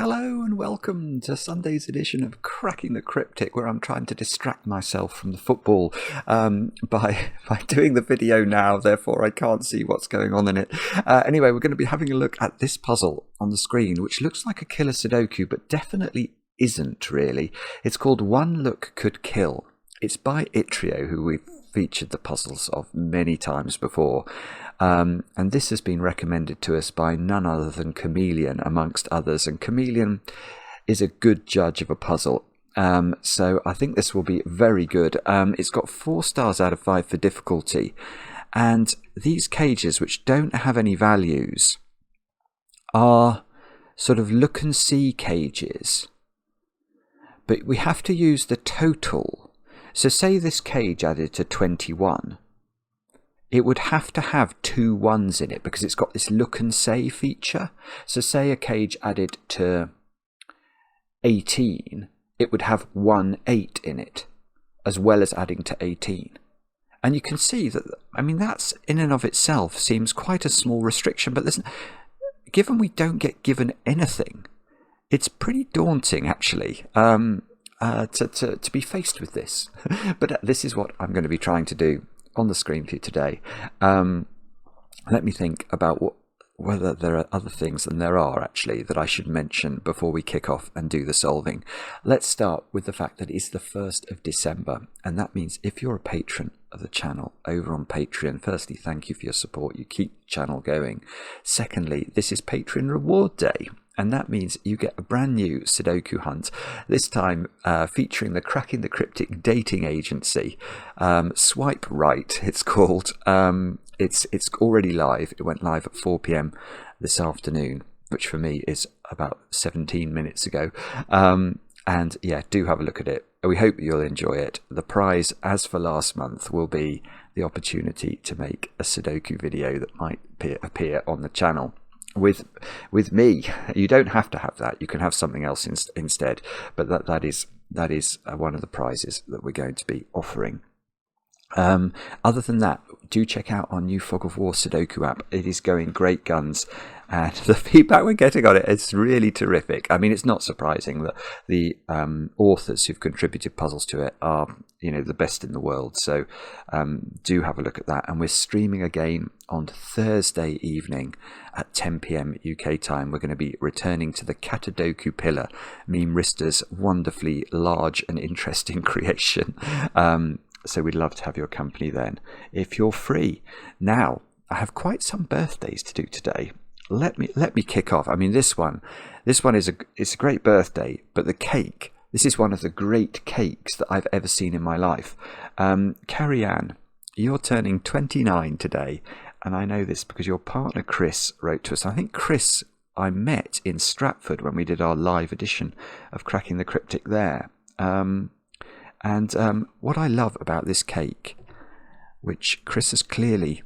Hello and welcome to Sunday's edition of Cracking the Cryptic, where I'm trying to distract myself from the football by doing the video now, therefore I can't see what's going on in it. Anyway, we're going to be having a look at this puzzle on the screen, which looks like a killer Sudoku, but definitely isn't really. It's called One Look Could Kill. It's by Yttrio, who we've featured the puzzles of many times before. And this has been recommended to us by none other than Chameleon, amongst others. And Chameleon is a good judge of a puzzle. So I think this will be very good. It's got 4 stars out of 5 for difficulty. And these cages, which don't have any values, are sort of look and see cages. But we have to use the total. So say this cage added to 21. It would have to have 2 1s in it because it's got this look and say feature. So say a cage added to 18, it would have 1 8 in it, as well as adding to 18. And you can see that, I mean, that's in and of itself seems quite a small restriction, but listen, given we don't get given anything, it's pretty daunting actually to be faced with this. But this is what I'm going to be trying to do on the screen for you today. Let me think about whether there are other things, and there are actually, that I should mention before we kick off and do the solving. Let's start with the fact that it's the 1st of December, and that means if you're a patron of the channel over on Patreon, firstly, thank you for your support. You keep the channel going. Secondly, this is Patreon Reward Day, and that means you get a brand new Sudoku hunt, this time featuring the Cracking the Cryptic dating agency. Swipe Right, it's called. It's already live. It went live at 4 p.m. this afternoon, which for me is about 17 minutes ago. And yeah, do have a look at it. We hope you'll enjoy it. The prize, as for last month, will be the opportunity to make a Sudoku video that might appear on the channel with me. You don't have to have that. You can have something else instead. But that is one of the prizes that we're going to be offering. Other than that, do check out our new Fog of War Sudoku app. It is going great guns, and the feedback we're getting on it is really terrific. I mean, it's not surprising that the authors who've contributed puzzles to it are, the best in the world. So do have a look at that. And we're streaming again on Thursday evening at 10 p.m. UK time. We're going to be returning to the Katadoku Pillar, Meme Rista's wonderfully large and interesting creation. So we'd love to have your company then, if you're free. Now, I have quite some birthdays to do today. Let me kick off. I mean, this one is a great birthday, but the cake, this is one of the great cakes that I've ever seen in my life. Carrie Ann, you're turning 29 today, and I know this because your partner Chris wrote to us. I think Chris I met in Stratford when we did our live edition of Cracking the Cryptic there. And what I love about this cake, which Chris has clearly...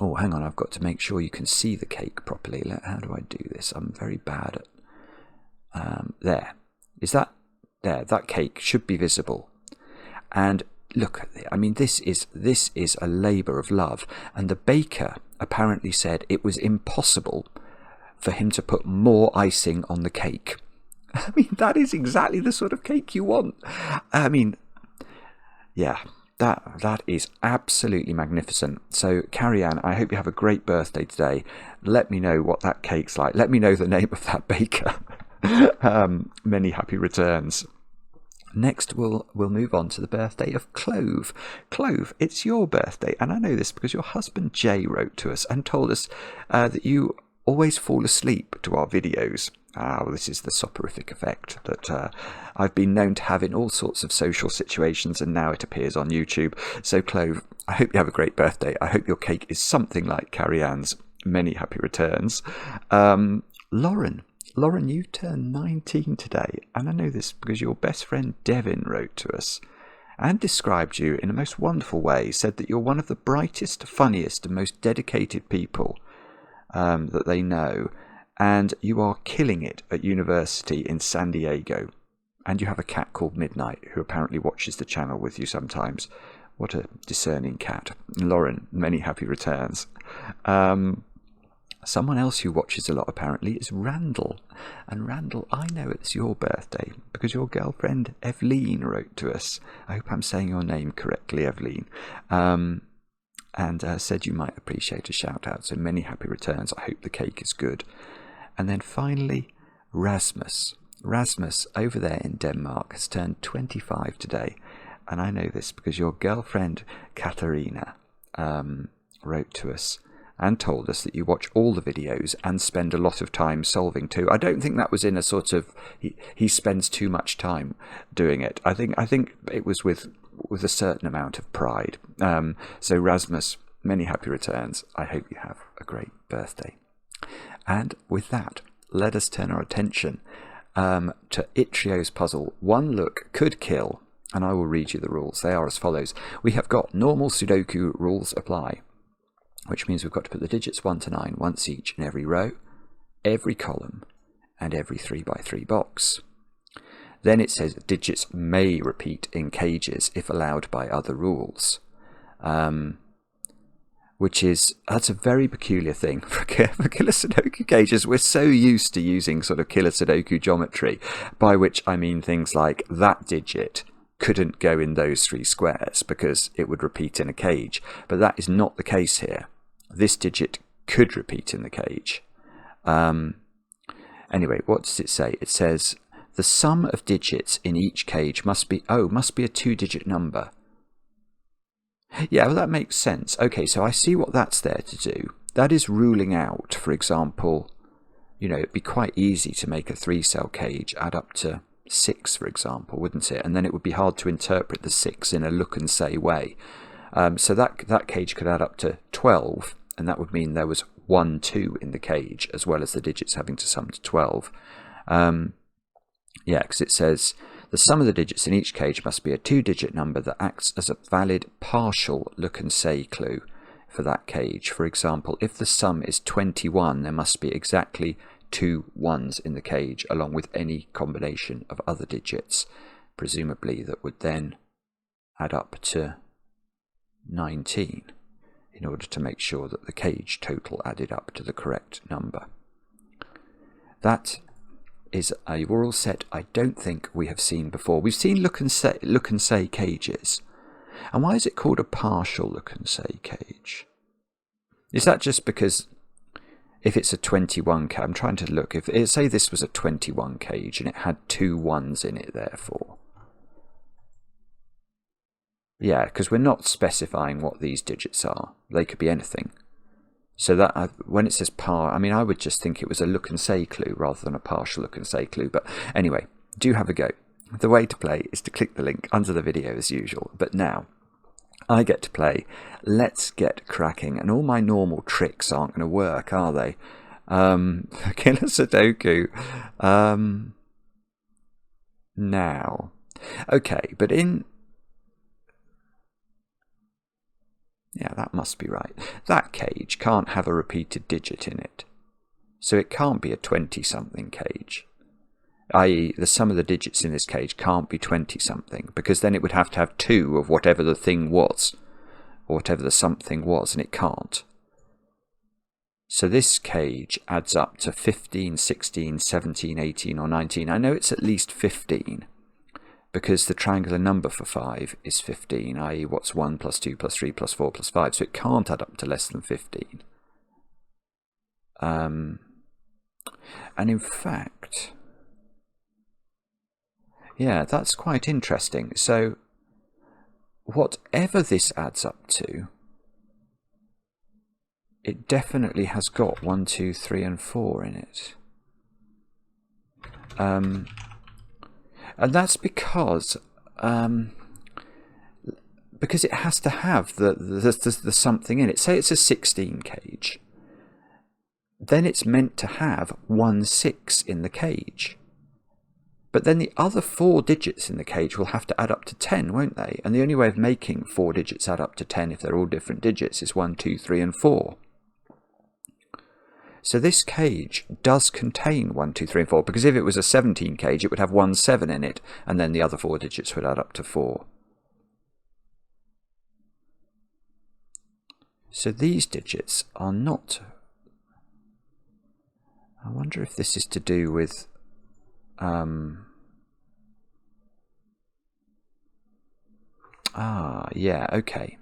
Oh, hang on, I've got to make sure you can see the cake properly. How do I do this? I'm very bad at... there. Is that... There, that cake should be visible. And look at it. I mean, this is a labour of love. And the baker apparently said it was impossible for him to put more icing on the cake. I mean, that is exactly the sort of cake you want. I mean, yeah, that is absolutely magnificent. So, Carrie Ann, I hope you have a great birthday today. Let me know what that cake's like. Let me know the name of that baker. Many happy returns. Next, we'll move on to the birthday of Clove. Clove, it's your birthday, and I know this because your husband Jay wrote to us and told us that you always fall asleep to our videos. Well, this is the soporific effect that I've been known to have in all sorts of social situations, and now it appears on YouTube. So, Clove, I hope you have a great birthday. I hope your cake is something like Carrie Ann's. Many happy returns. Lauren, you turned 19 today, and I know this because your best friend Devin wrote to us and described you in a most wonderful way, said that you're one of the brightest, funniest, and most dedicated people that they know. And you are killing it at university in San Diego. And you have a cat called Midnight, who apparently watches the channel with you sometimes. What a discerning cat. Lauren, many happy returns. Someone else who watches a lot apparently is Randall. And Randall, I know it's your birthday because your girlfriend Evelyn wrote to us. I hope I'm saying your name correctly, Evelyn. And said you might appreciate a shout out. So many happy returns. I hope the cake is good. And then finally, Rasmus. Rasmus over there in Denmark has turned 25 today. And I know this because your girlfriend Katharina wrote to us and told us that you watch all the videos and spend a lot of time solving too. I don't think that was in a sort of he spends too much time doing it. I think it was with a certain amount of pride. So Rasmus, many happy returns. I hope you have a great birthday. And with that, let us turn our attention to Yttrio's puzzle. One look could kill, and I will read you the rules. They are as follows. We have got normal Sudoku rules apply, which means we've got to put the digits 1 to 9 once each in every row, every column, and every 3x3 box. Then it says digits may repeat in cages if allowed by other rules, that's a very peculiar thing for killer Sudoku cages. We're so used to using sort of killer Sudoku geometry, by which I mean things like that digit couldn't go in those 3 squares because it would repeat in a cage, but that is not the case here. This digit could repeat in the cage. Anyway, what does it say? It says the sum of digits in each cage must be a 2-digit number. Yeah, well, that makes sense. Okay, so I see what that's there to do. That is ruling out, for example, it'd be quite easy to make a 3-cell cage add up to 6, for example, wouldn't it? And then it would be hard to interpret the 6 in a look and say way. So that cage could add up to 12, and that would mean there was 1, 2 in the cage, as well as the digits having to sum to 12. Because it says the sum of the digits in each cage must be a 2-digit number that acts as a valid partial look and say clue for that cage. For example, if the sum is 21, there must be exactly 2 1s in the cage, along with any combination of other digits, presumably that would then add up to 19 in order to make sure that the cage total added up to the correct number. That is a rule set I don't think we have seen before. We've seen look and say cages. And why is it called a partial look and say cage? Is that just because if it's a 21 cage, I'm trying to look, say this was a 21 cage and it had 2 1s in it therefore. Yeah, because we're not specifying what these digits are. They could be anything. So that when it says I would just think it was a look and say clue rather than a partial look and say clue. But anyway, do have a go. The way to play is to click the link under the video as usual. But now I get to play. Let's get cracking. And all my normal tricks aren't going to work, are they? Killer Sudoku. Now. Okay, but yeah, that must be right. That cage can't have a repeated digit in it. So it can't be a 20-something cage. I.e., the sum of the digits in this cage can't be 20-something, because then it would have to have 2 of whatever the thing was, or whatever the something was, and it can't. So this cage adds up to 15, 16, 17, 18, or 19. I know it's at least 15, because the triangular number for 5 is 15, i.e. what's 1 plus 2 plus 3 plus 4 plus 5, so it can't add up to less than 15. And in fact, yeah, that's quite interesting. So whatever this adds up to, it definitely has got 1, 2, 3, and 4 in it. And that's because it has to have the something in it. Say it's a 16 cage, then it's meant to have 1 6 in the cage. But then the other 4 digits in the cage will have to add up to 10, won't they? And the only way of making 4 digits add up to 10 if they're all different digits is 1, 2, 3, and 4. So this cage does contain 1, 2, 3, and 4, because if it was a 17 cage, it would have 1 7 in it, and then the other 4 digits would add up to 4. So these digits are not I wonder if this is to do with yeah, okay.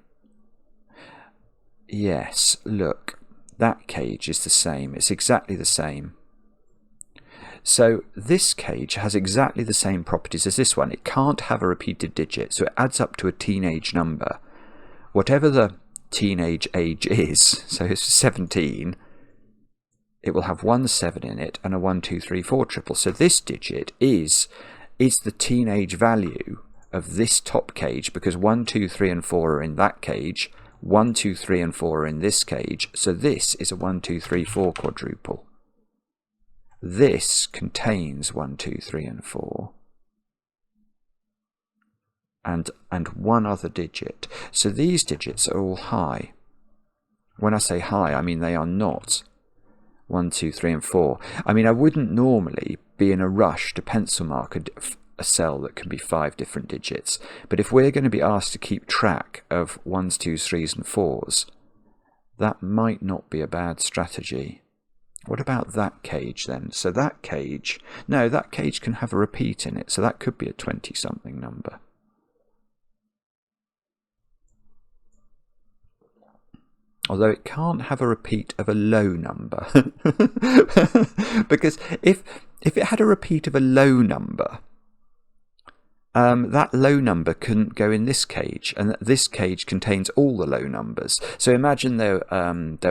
Yes, look, that cage is the same. It's exactly the same. So this cage has exactly the same properties as this one. It can't have a repeated digit, so it adds up to a teenage number. Whatever the teenage age is, so it's 17, it will have 1 7 in it and a 1 2 3 4 triple. So this digit is the teenage value of this top cage, because 1 2 3 and 4 are in that cage, 1 2 3 and 4 are in this cage, so this is a 1 2 3 4 quadruple. This contains 1 2 3 and 4 and one other digit. So these digits are all high. When I say high, I mean they are not 1 2 3 and 4. I mean, I wouldn't normally be in a rush to pencil mark a cell that can be 5 different digits, but if we're going to be asked to keep track of 1s, 2s, 3s and 4s, that might not be a bad strategy. What about that cage then? So that cage, no, that cage can have a repeat in it, so that could be a 20-something number. Although it can't have a repeat of a low number. Because if it had a repeat of a low number, that low number couldn't go in this cage, and this cage contains all the low numbers. So imagine there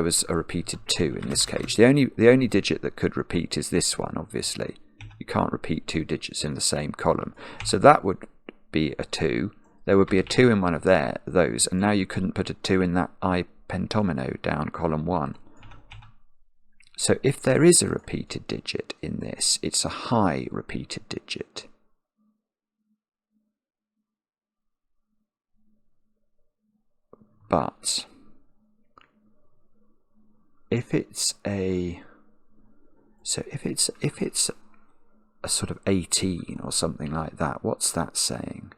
was a repeated 2 in this cage. The only digit that could repeat is this one, obviously. You can't repeat 2 digits in the same column. So that would be a 2. There would be a 2 in one of those, and now you couldn't put a 2 in that I pentomino down column 1. So if there is a repeated digit in this, it's a high repeated digit. But if it's a sort of 18 or something like that, what's that saying?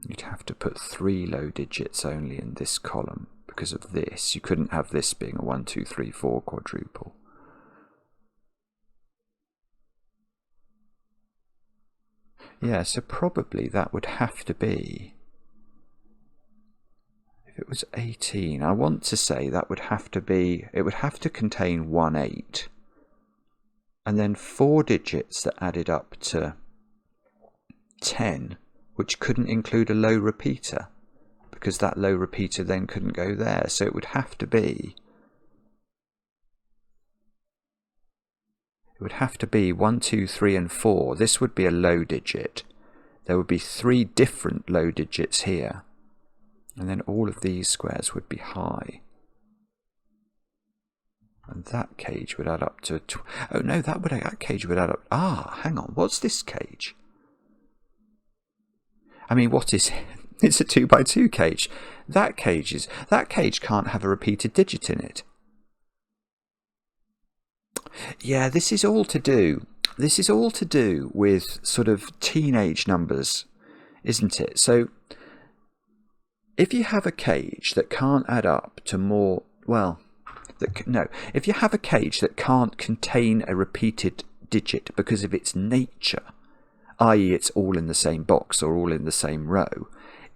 You'd have to put 3 low digits only in this column because of this. You couldn't have this being a 1 2 3 4 quadruple. Yeah, so probably that would have to be, if it was 18, I want to say that would have to be, it would have to contain 1 8, and then 4 digits that added up to 10, which couldn't include a low repeater, because that low repeater then couldn't go there. So it would have to be, 1 2 3 and 4. This would be a low digit. There would be 3 different low digits here, and then all of these squares would be high. And that cage would add up to oh no, that cage would add up. Hang on, what's this cage? I mean, what is it? It's a 2 by 2 cage. That cage can't have a repeated digit in it. Yeah, this is all to do with sort of teenage numbers, isn't it? So if you have a cage that can't add up to more, if you have a cage that can't contain a repeated digit because of its nature, i.e. it's all in the same box or all in the same row,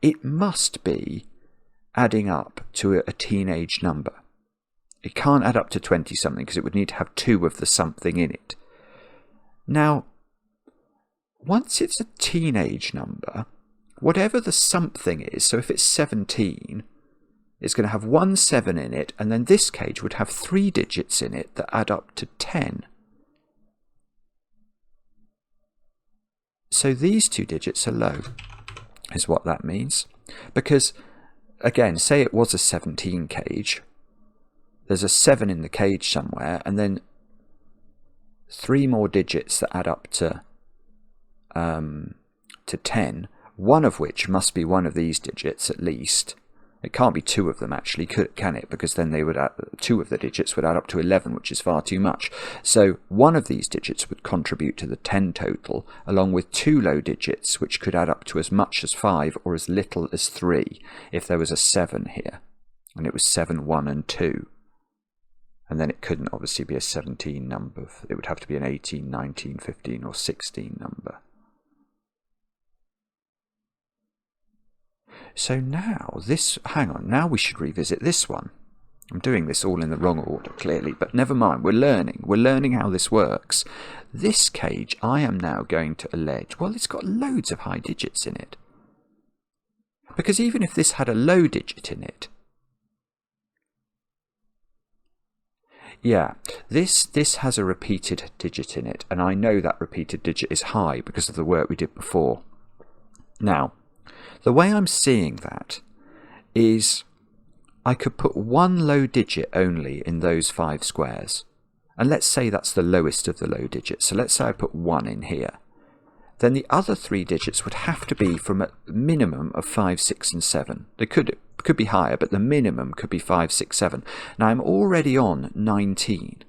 it must be adding up to a teenage number. It can't add up to 20-something because it would need to have 2 of the something in it. Now, once it's a teenage number, whatever the something is, so if it's 17, it's going to have 1 7 in it, and then this cage would have 3 digits in it that add up to 10. So these 2 digits are low, is what that means. Because, again, say it was a 17 cage, there's a 7 in the cage somewhere, and then 3 more digits that add up to 10, one of which must be one of these digits at least. It can't be 2 of them actually, can it? Because then 2 of the digits would add up to 11, which is far too much. So one of these digits would contribute to the 10 total, along with 2 low digits, which could add up to as much as 5 or as little as 3 if there was a 7 here. and it was 7, 1 and 2. And then it couldn't obviously be a 17 number. It would have to be an 18, 19, 15 or 16 number. So now this, hang on, now we should revisit this one. I'm doing this all in the wrong order, clearly, but never mind, we're learning how this works. This cage, I am now going to allege, well, it's got loads of high digits in it. Because even if this had a low digit in it, yeah, this has a repeated digit in it, and I know that repeated digit is high because of the work we did before. Now, the way I'm seeing that is I could put one low digit only in those 5 squares. And let's say that's the lowest of the low digits. So let's say I put 1 in here. Then the other 3 digits would have to be from a minimum of 5, 6 and 7. They could be higher, but the minimum could be 5, 6, 7. Now I'm already on 19.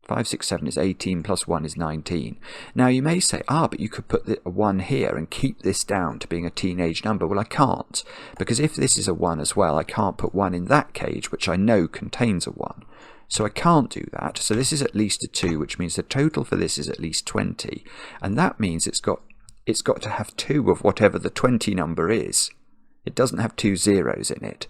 5, 6, 7 is 18 plus 1 is 19. Now you may say, but you could put a 1 here and keep this down to being a teenage number. Well, I can't, because if this is a 1 as well, I can't put 1 in that cage, which I know contains a 1. So I can't do that. So this is at least a 2, which means the total for this is at least 20. And that means it's got to have 2 of whatever the 20 number is. It doesn't have 2 zeros in it.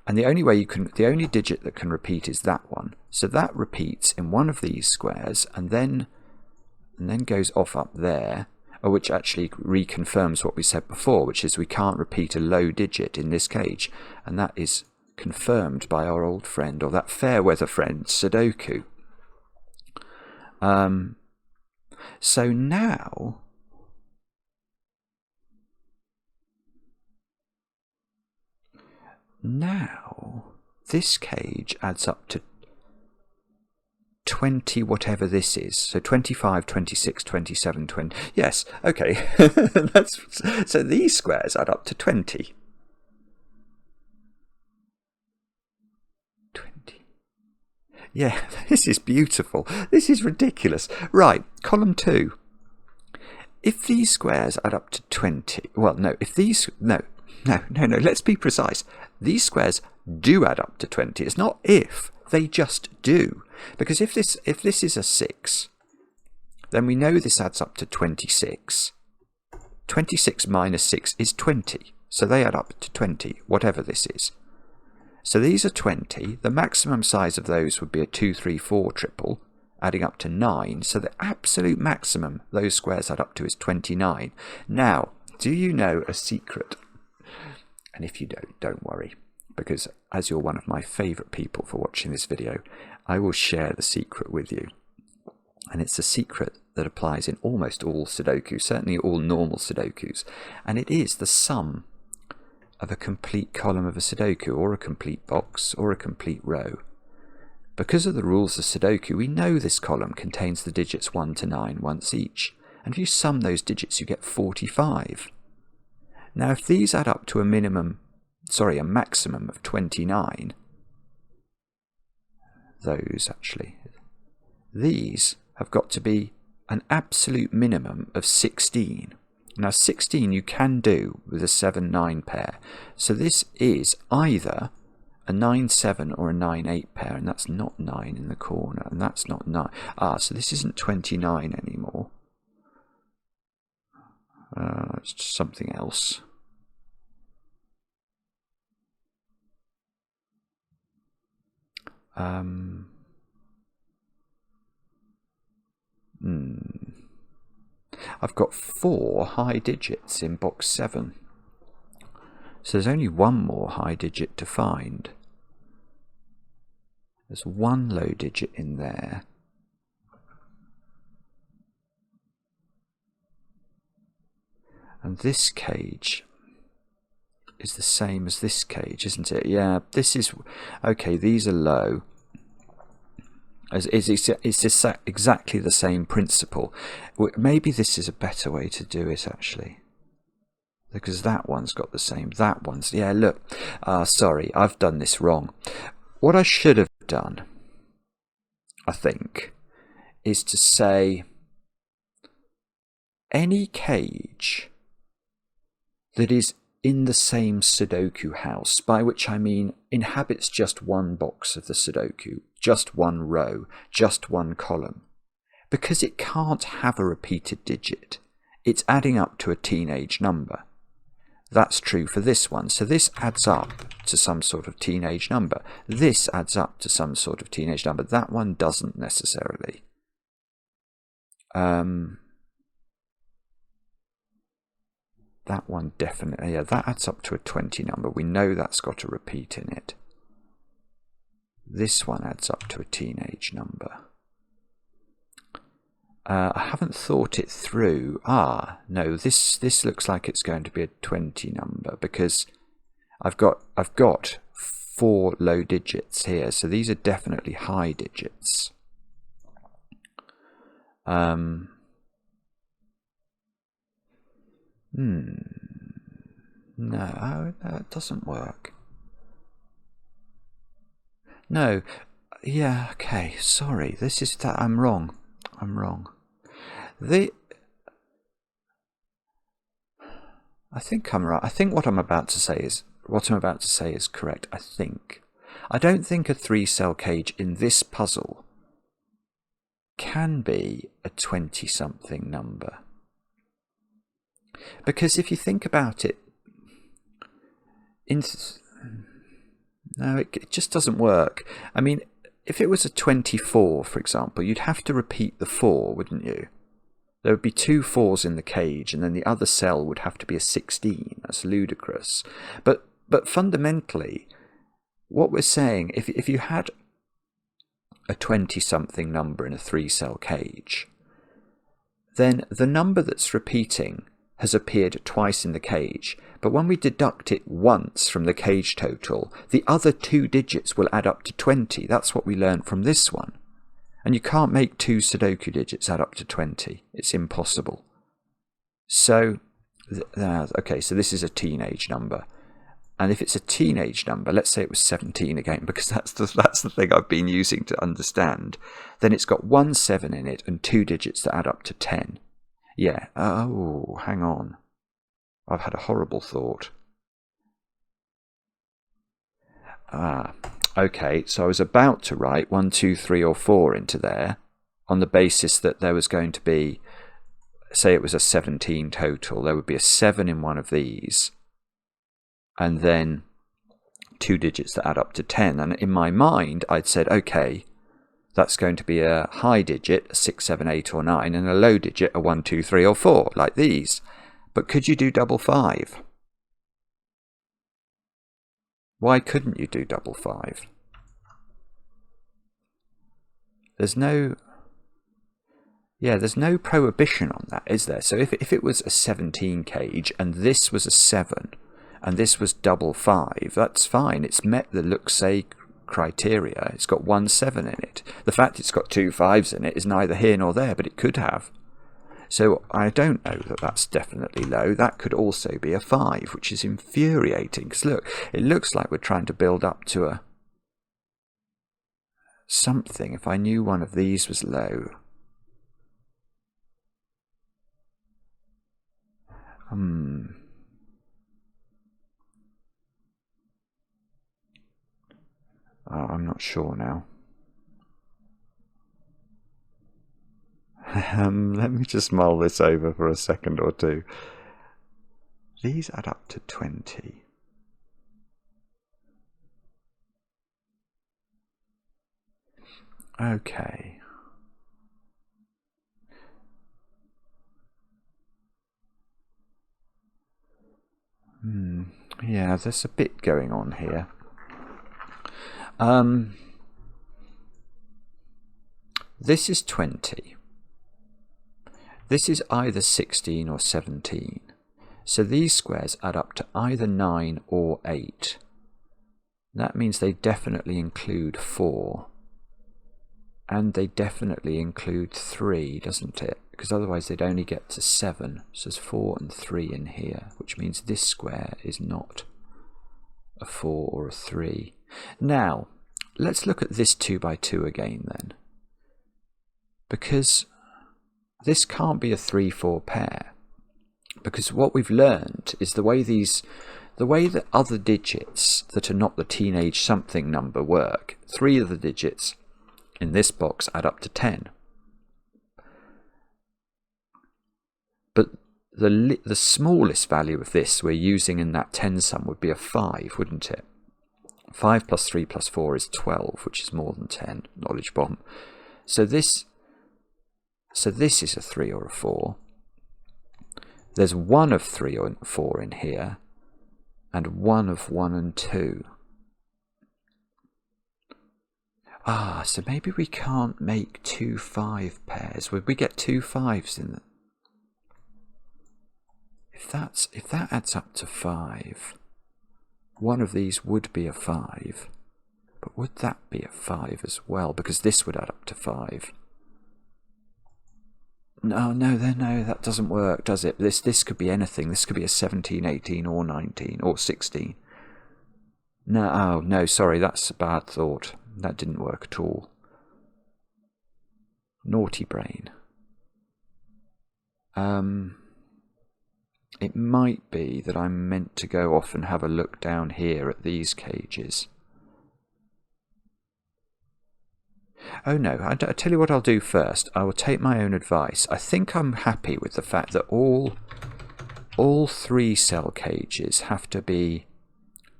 And the only digit that can repeat is that one. So that repeats in one of these squares and then goes off up there, which actually reconfirms what we said before, which is we can't repeat a low digit in this cage. And that is confirmed by our old friend, or that fair weather friend, Sudoku. So now this cage adds up to 20 whatever this is. So 25, 26, 27, 20. Yes, okay. So these squares add up to 20. 20. Yeah, this is beautiful. This is ridiculous. Right, column 2. If these squares add up to 20, well, no, if these, no, let's be precise. These squares do add up to 20. It's not if, they just do. Because if this is a 6, then we know this adds up to 26. 26 minus 6 is 20. So they add up to 20, whatever this is. So these are 20. The maximum size of those would be a 2, 3, 4 triple, adding up to 9. So the absolute maximum those squares add up to is 29. Now, do you know a secret? And if you don't worry, because as you're one of my favourite people for watching this video, I will share the secret with you. And it's a secret that applies in almost all Sudoku, certainly all normal Sudokus. And it is the sum of a complete column of a Sudoku, or a complete box, or a complete row. Because of the rules of Sudoku, we know this column contains the digits 1 to 9 once each. And if you sum those digits, you get 45. Now, if these add up to a maximum of 29, these have got to be an absolute minimum of 16. Now, 16 you can do with a 7-9 pair. So this is either a 9-7 or a 9-8 pair, and that's not 9 in the corner, and that's not 9. So this isn't 29 anymore. It's just something else. I've got 4 high digits in box 7. So there's only one more high digit to find. There's one low digit in there. And this cage is the same as this cage, isn't it? Yeah, this is... Okay, these are low. It's exactly the same principle. Maybe this is a better way to do it, actually. Because that one's got the same. That one's... Yeah, look. Sorry, I've done this wrong. What I should have done, I think, is to say any cage that is in the same Sudoku house, by which I mean inhabits just one box of the Sudoku, just one row, just one column, because it can't have a repeated digit. It's adding up to a teenage number. That's true for this one. So this adds up to some sort of teenage number. This adds up to some sort of teenage number. That one doesn't necessarily. That one definitely, yeah, that adds up to a 20 number. We know that's got a repeat in it. This one adds up to a teenage number. I haven't thought it through. No, this looks like it's going to be a 20 number because I've got 4 low digits here, so these are definitely high digits. No, it doesn't work. No, yeah, okay, sorry. This is that I'm wrong. I think I'm right. I think what I'm about to say is correct. I don't think a 3-cell cage in this puzzle can be a 20-something number. Because if you think about it, no, it just doesn't work. I mean, if it was a 24, for example, you'd have to repeat the 4, wouldn't you? There would be 2 4s in the cage, and then the other cell would have to be a 16. That's ludicrous. But fundamentally, what we're saying, if you had a 20-something number in a 3-cell cage, then the number that's repeating has appeared twice in the cage, but when we deduct it once from the cage total, the other 2 digits will add up to 20. That's what we learned from this one. And you can't make 2 Sudoku digits add up to 20. It's impossible. So, okay, so this is a teenage number. And if it's a teenage number, let's say it was 17 again, because that's the thing I've been using to understand, then it's got 1 7 in it and 2 digits that add up to 10. Yeah, oh, hang on. I've had a horrible thought. Okay, so I was about to write 1, 2, 3 or 4 into there on the basis that there was going to be, say it was a 17 total, there would be a 7 in one of these, and then 2 digits that add up to 10. And in my mind, I'd said, okay, that's going to be a high digit, a 6, 7, 8 or 9, and a low digit, a 1, 2, 3 or 4, like these. But could you do double 5? Why couldn't you do double 5? There's no prohibition on that, is there? So if it was a 17 cage and this was a 7 and this was double 5, that's fine. It's met the look-say criteria. It's got 1 7 in it. The fact it's got 2 5s in it is neither here nor there, but it could have. So I don't know that that's definitely low. That could also be a 5, which is infuriating. Because look, it looks like we're trying to build up to a something. If I knew one of these was low. I'm not sure now. Let me just mull this over for a second or two. These add up to 20. Okay. Yeah, there's a bit going on here. This is 20. This is either 16 or 17. So these squares add up to either 9 or 8. That means they definitely include 4. And they definitely include 3, doesn't it? Because otherwise they'd only get to 7. So there's 4 and 3 in here, which means this square is not a 4 or a 3. Now, let's look at this 2 by 2 again then. Because this can't be a 3-4 pair. Because what we've learned is the way that other digits that are not the teenage something number work. 3 of the digits in this box add up to 10. But the smallest value of this we're using in that 10 sum would be a 5, wouldn't it? 5 plus 3 plus 4 is 12, which is more than 10. Knowledge bomb. So this is a 3 or a 4. There's 1 of 3 or 4 in here, and 1 of 1 and 2. So maybe we can't make 2 5 pairs. Would we get 2 5s in the... If that adds up to 5, one of these would be a 5. But would that be a 5 as well? Because this would add up to 5. No, that doesn't work, does it? This could be anything. This could be a 17, 18, or 19, or 16. No, sorry, that's a bad thought. That didn't work at all. Naughty brain. It might be that I'm meant to go off and have a look down here at these cages. Oh no, I tell you what I'll do first. I will take my own advice. I think I'm happy with the fact that all 3 cell cages have to be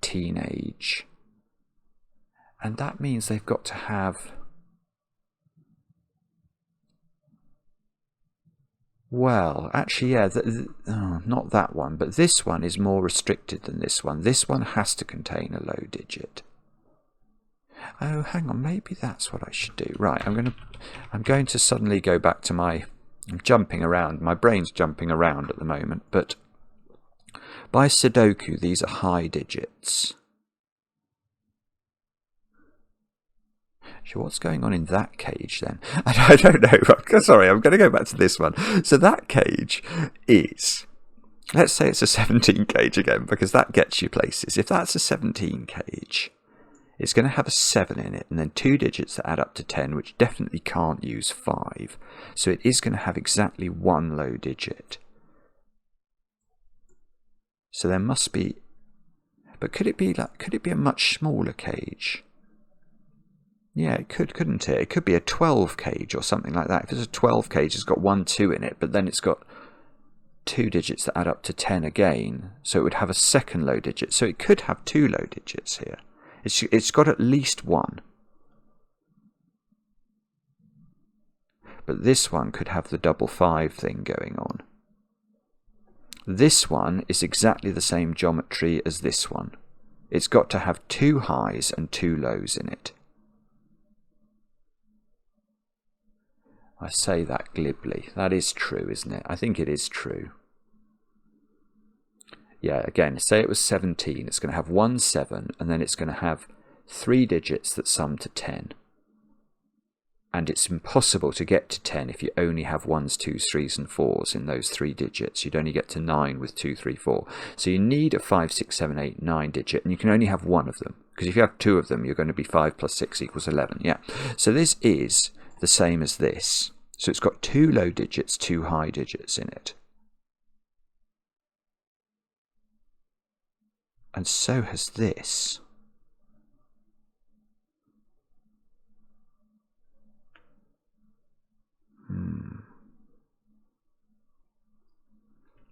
teenage. And that means they've got to have... Well, actually, yeah, not that one, but this one is more restricted than this one. This one has to contain a low digit. Oh, hang on, maybe that's what I should do. Right, I'm going to suddenly go back to I'm jumping around. My brain's jumping around at the moment, but by Sudoku, these are high digits. So what's going on in that cage then? I don't know. Sorry, I'm going to go back to this one. So that cage is, let's say it's a 17 cage again, because that gets you places. If that's a 17 cage, it's going to have a 7 in it, and then 2 digits that add up to 10, which definitely can't use 5. So it is going to have exactly 1 low digit. So there must be, but could it be a much smaller cage? Yeah, it could, couldn't it? It could be a 12 cage or something like that. If it's a 12 cage, it's got 1 2 in it, but then it's got 2 digits that add up to 10 again. So it would have a second low digit. So it could have 2 low digits here. It's got at least 1. But this one could have the double 5 thing going on. This one is exactly the same geometry as this one. It's got to have 2 highs and 2 lows in it. I say that glibly. That is true, isn't it? I think it is true. Yeah, again, say it was 17. It's going to have 1 7, and then it's going to have 3 digits that sum to 10. And it's impossible to get to 10 if you only have 1s, 2s, 3s, and 4s in those 3 digits. You'd only get to 9 with 2, 3, 4. So you need a 5, 6, 7, 8, 9 digit, and you can only have 1 of them. Because if you have 2 of them, you're going to be 5 plus 6 equals 11. Yeah. So this is the same as this. So it's got 2 low digits, 2 high digits in it. And so has this.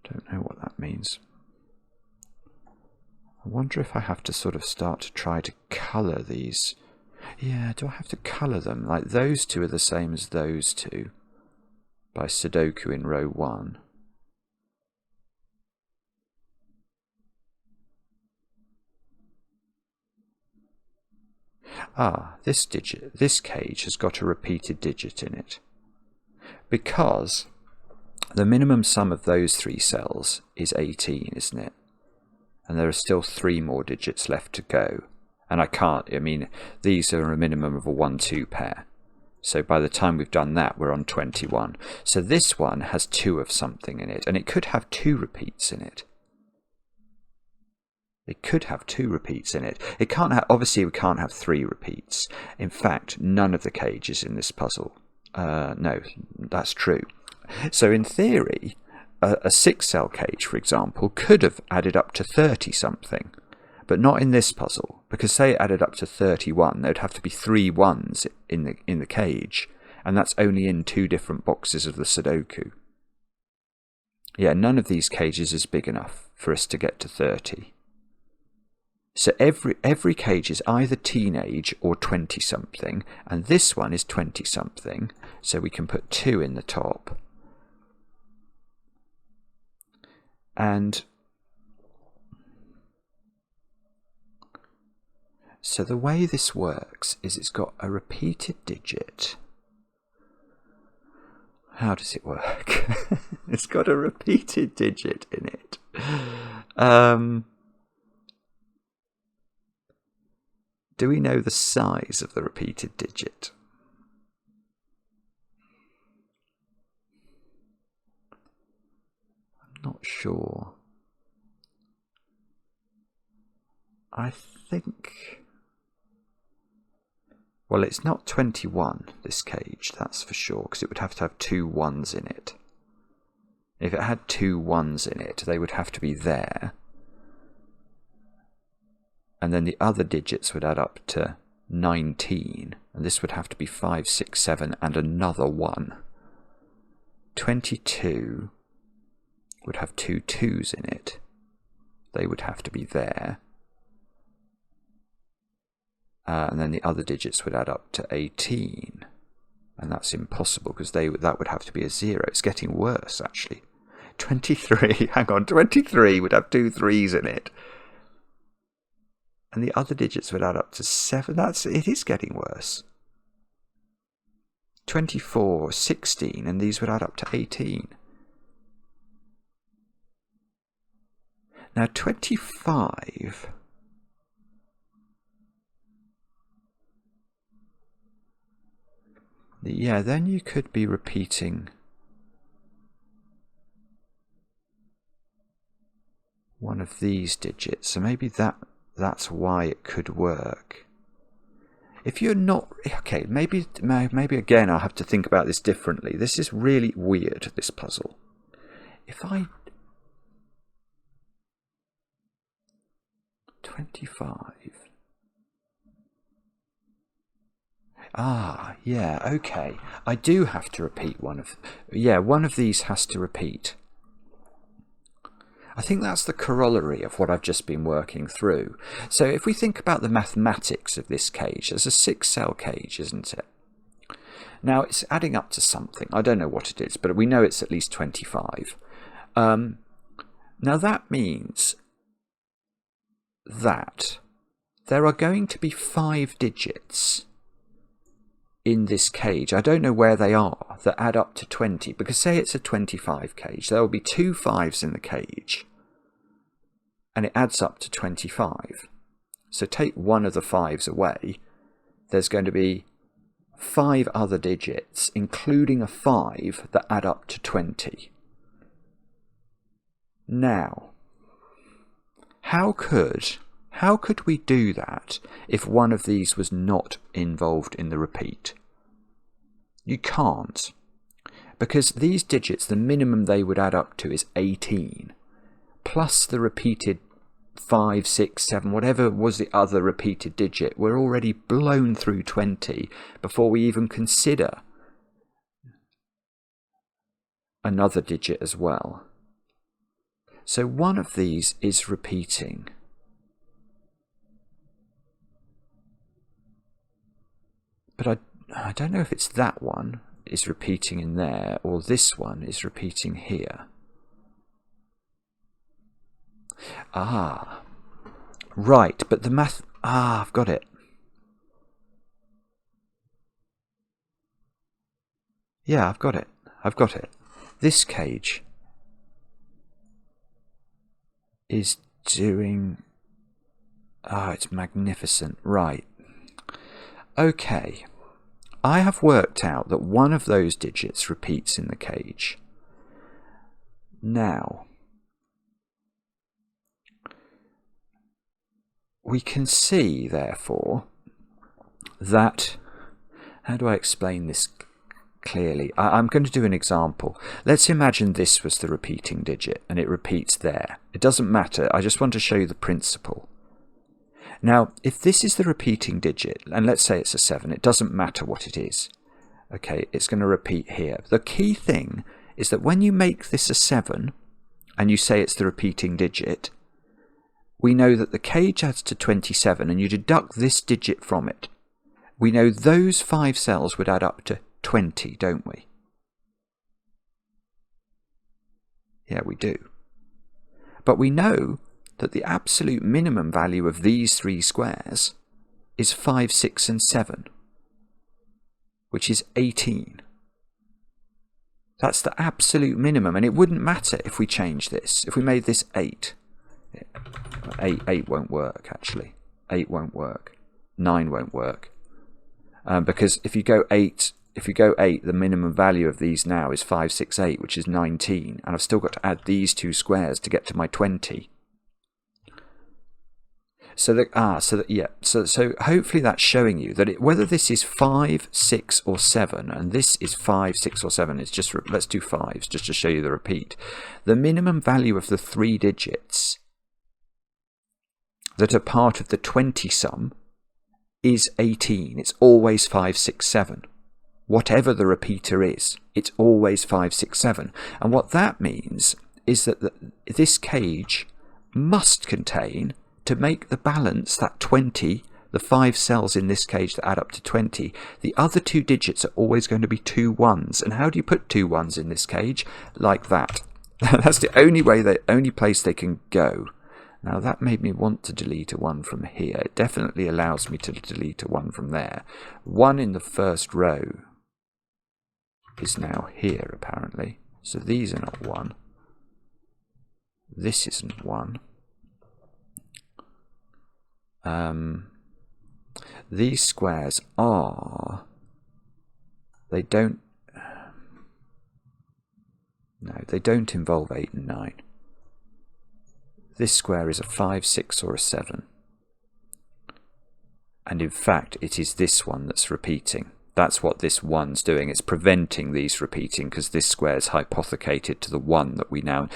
Don't know what that means. I wonder if I have to sort of start to try to colour these. Yeah, do I have to colour them? Like those 2 are the same as those 2 by Sudoku in row 1. This cage has got a repeated digit in it. Because the minimum sum of those 3 cells is 18, isn't it? And there are still 3 more digits left to go. And these are a minimum of a 1-2 pair. So by the time we've done that, we're on 21. So this one has 2 of something in it, and it could have 2 repeats in it. It could have 2 repeats in it. It can't have, obviously we can't have 3 repeats. In fact, none of the cages in this puzzle. No, that's true. So in theory, a 6-cell cage, for example, could have added up to 30 something, but not in this puzzle, because say it added up to 31, there'd have to be 3 ones in the cage, and that's only in 2 different boxes of the Sudoku. Yeah, none of these cages is big enough for us to get to 30. So every cage is either teenage or 20-something, and this one is 20-something, so we can put 2 in the top. And so the way this works is it's got a repeated digit. How does it work? It's got a repeated digit in it. Do we know the size of the repeated digit? I'm not sure. I think... Well, it's not 21, this cage, that's for sure, because it would have to have 2 ones in it. If it had 2 ones in it, they would have to be there. And then the other digits would add up to 19, and this would have to be 5, 6, 7, and another 1. 22 would have 2 2s in it. They would have to be there. And then the other digits would add up to 18. And that's impossible, because that would have to be a 0. It's getting worse, actually. 23, hang on, 23 would have 2 3s in it. And the other digits would add up to 7. It is getting worse. 24, 16, and these would add up to 18. Now 25... Yeah, then you could be repeating one of these digits. So maybe that's why it could work. If you're not... Okay, maybe again I'll have to think about this differently. This is really weird, this puzzle. If I... 25... Ah, yeah, okay. I do have to repeat one of... Yeah, one of these has to repeat. I think that's the corollary of what I've just been working through. So if we think about the mathematics of this cage, there's a 6-cell cage, isn't it? Now, it's adding up to something. I don't know what it is, but we know it's at least 25. Now, that means that there are going to be 5 digits in this cage. I don't know where they are, that add up to 20, because say it's a 25 cage, there will be 2 5s in the cage, and it adds up to 25. So take one of the 5s away, there's going to be 5 other digits, including a 5, that add up to 20. Now, how could we do that if one of these was not involved in the repeat? You can't, because these digits, the minimum they would add up to is 18, plus the repeated 5, 6, 7, whatever was the other repeated digit. We're already blown through 20 before we even consider another digit as well. So one of these is repeating. But I don't know if it's that one is repeating in there or this one is repeating here. Ah, right, but the math... Ah, I've got it. Yeah, I've got it. I've got it. This cage is doing... Ah, it's magnificent. Right. Okay, I have worked out that one of those digits repeats in the cage. Now, we can see, therefore, that... How do I explain this clearly. I'm going to do an example. Let's imagine this was the repeating digit and it repeats there. It doesn't matter. I just want to show you the principle. Now, if this is the repeating digit, and let's say it's a 7, it doesn't matter what it is. Okay, it's going to repeat here. The key thing is that when you make this a 7 and you say it's the repeating digit, we know that the cage adds to 27 and you deduct this digit from it. We know those 5 cells would add up to 20, don't we? Yeah, we do. But we know that the absolute minimum value of these 3 squares is 5, 6 and 7, which is 18. That's the absolute minimum, and it wouldn't matter if we change this. If we made this 8. 8 won't work, actually. 8 won't work. 9 won't work. Because if you go 8, the minimum value of these now is 5, 6, 8, which is 19, and I've still got to add these 2 squares to get to my 20. So hopefully that's showing you that whether this is 5, 6 or 7, and this is 5, 6 or 7, it's just, let's do 5s just to show you the repeat. The minimum value of the 3 digits that are part of the 20 sum is 18. It's always 5, 6, 7. Whatever the repeater is, it's always 5, 6, 7. And what that means is that this cage must contain, to make the balance, that 20, the 5 cells in this cage that add up to 20, the other 2 digits are always going to be 2 1s. And how do you put 2 1s in this cage? Like that. That's the only place they can go. Now that made me want to delete a 1 from here. It definitely allows me to delete a 1 from there. 1 in the first row is now here, apparently. So these are not 1. This isn't 1. These squares are... They don't involve 8 and 9. This square is a 5, 6 or a 7. And in fact, it is this one that's repeating. That's what this 1's doing. It's preventing these repeating because this square is hypothecated to the 1 that we now...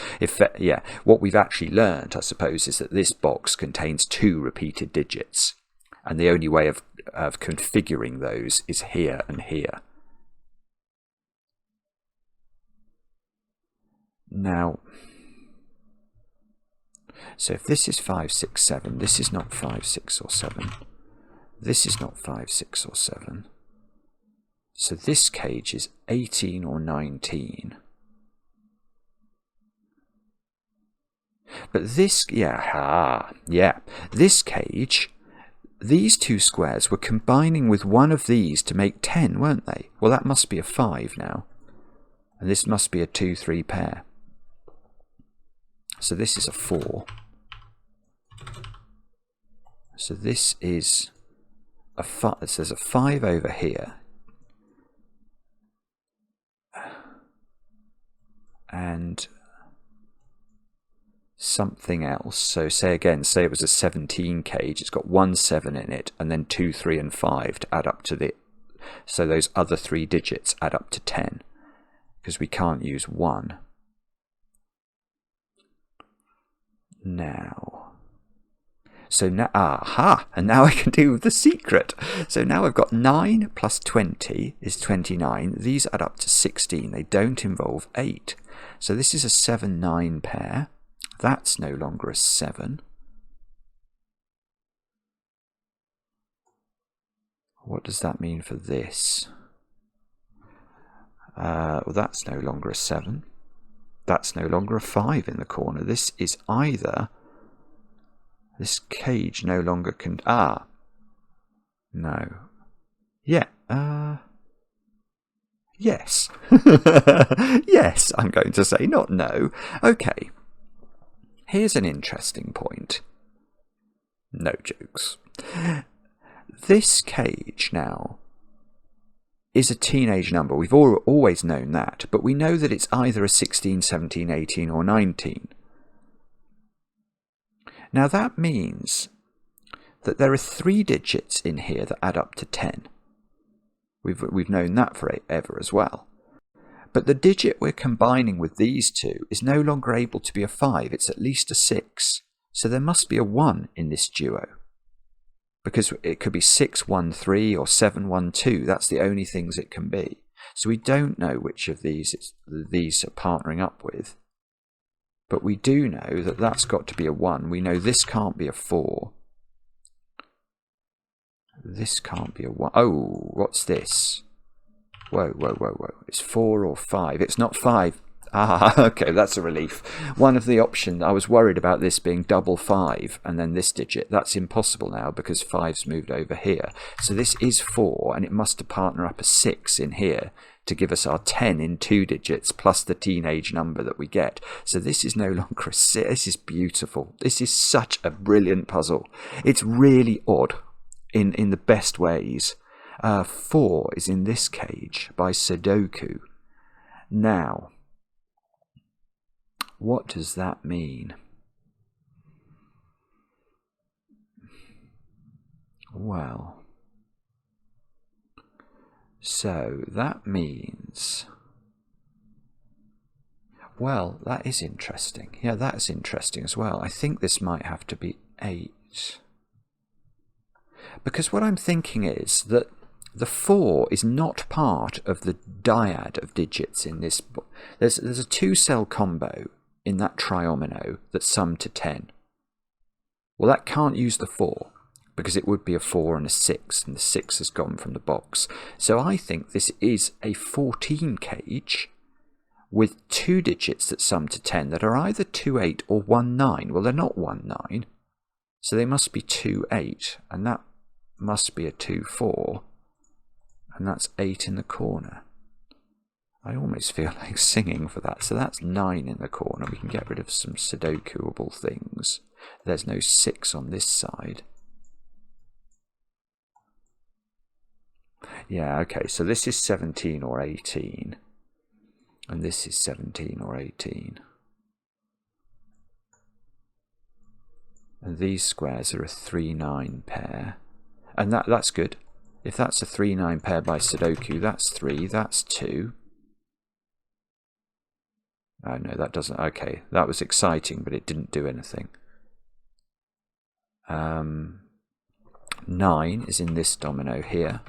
what we've actually learned, I suppose, is that this box contains 2 repeated digits. And the only way of configuring those is here and here. Now... So if this is 5, 6, 7, this is not 5, 6 or 7. This is not 5, 6 or 7. So this cage is 18 or 19. But this, this cage, these 2 squares were combining with one of these to make 10, weren't they? Well, that must be a 5 now. And this must be a 2, 3 pair. So this is a 4. So this is a 5. So there's a 5 over here. And something else. So say it was a 17 cage. It's got 1 7 in it, and then 2, 3 and 5 to add up to the... So those other 3 digits add up to 10. Because we can't use 1. Now... So now, and now I can do the secret. So now I've got 9 plus 20 is 29. These add up to 16. They don't involve 8. So this is a 7, 9 pair. That's no longer a 7. What does that mean for this? Well, that's no longer a 7. That's no longer a 5 in the corner. This is either... This cage no longer can... No. Yeah. Yes. Yes, I'm going to say, not no. Okay. Here's an interesting point. No jokes. This cage now is a teenage number. We've always known that, but we know that it's either a 16, 17, 18 or 19. Now that means that there are 3 digits in here that add up to 10. We've known that forever as well. But the digit we're combining with these two is no longer able to be a 5. It's at least a 6. So there must be a 1 in this duo. Because it could be 613 or 712. That's the only things it can be. So we don't know which of these are partnering up with. But we do know that that's got to be a 1. We know this can't be a 4. This can't be a 1. Oh, what's this? Whoa. It's 4 or 5. It's not 5. Ah, okay, that's a relief. One of the options, I was worried about this being double 5 and then this digit. That's impossible now because 5's moved over here. So this is 4 and it must partner up a 6 in here to give us our 10 in 2 digits plus the teenage number that we get. So this is no longer a 6. This is beautiful. This is such a brilliant puzzle. It's really odd in the best ways. 4 is in this cage by Sudoku. Now, what does that mean? Well, so that means, well, that is interesting. Yeah, that's interesting as well. I think this might have to be 8. Because what I'm thinking is that the 4 is not part of the dyad of digits in this book. There's a 2-cell combo in that triomino that sum to 10. Well, that can't use the 4 because it would be a 4 and a 6, and the 6 has gone from the box. So I think this is a 14 cage with 2 digits that sum to 10 that are either 28 or 19. Well, they're not 19, so they must be 28, and that must be a 24, and that's 8 in the corner. I almost feel like singing for that. So that's 9 in the corner. We can get rid of some Sudokuable things. There's no 6 on this side. Yeah, okay, so this is 17 or 18. And this is 17 or 18. And these squares are a 3-9 pair. And that's good. If that's a 3-9 pair by Sudoku, that's 3, that's 2. Oh no, that doesn't. Okay, that was exciting, but it didn't do anything. 9 is in this domino here.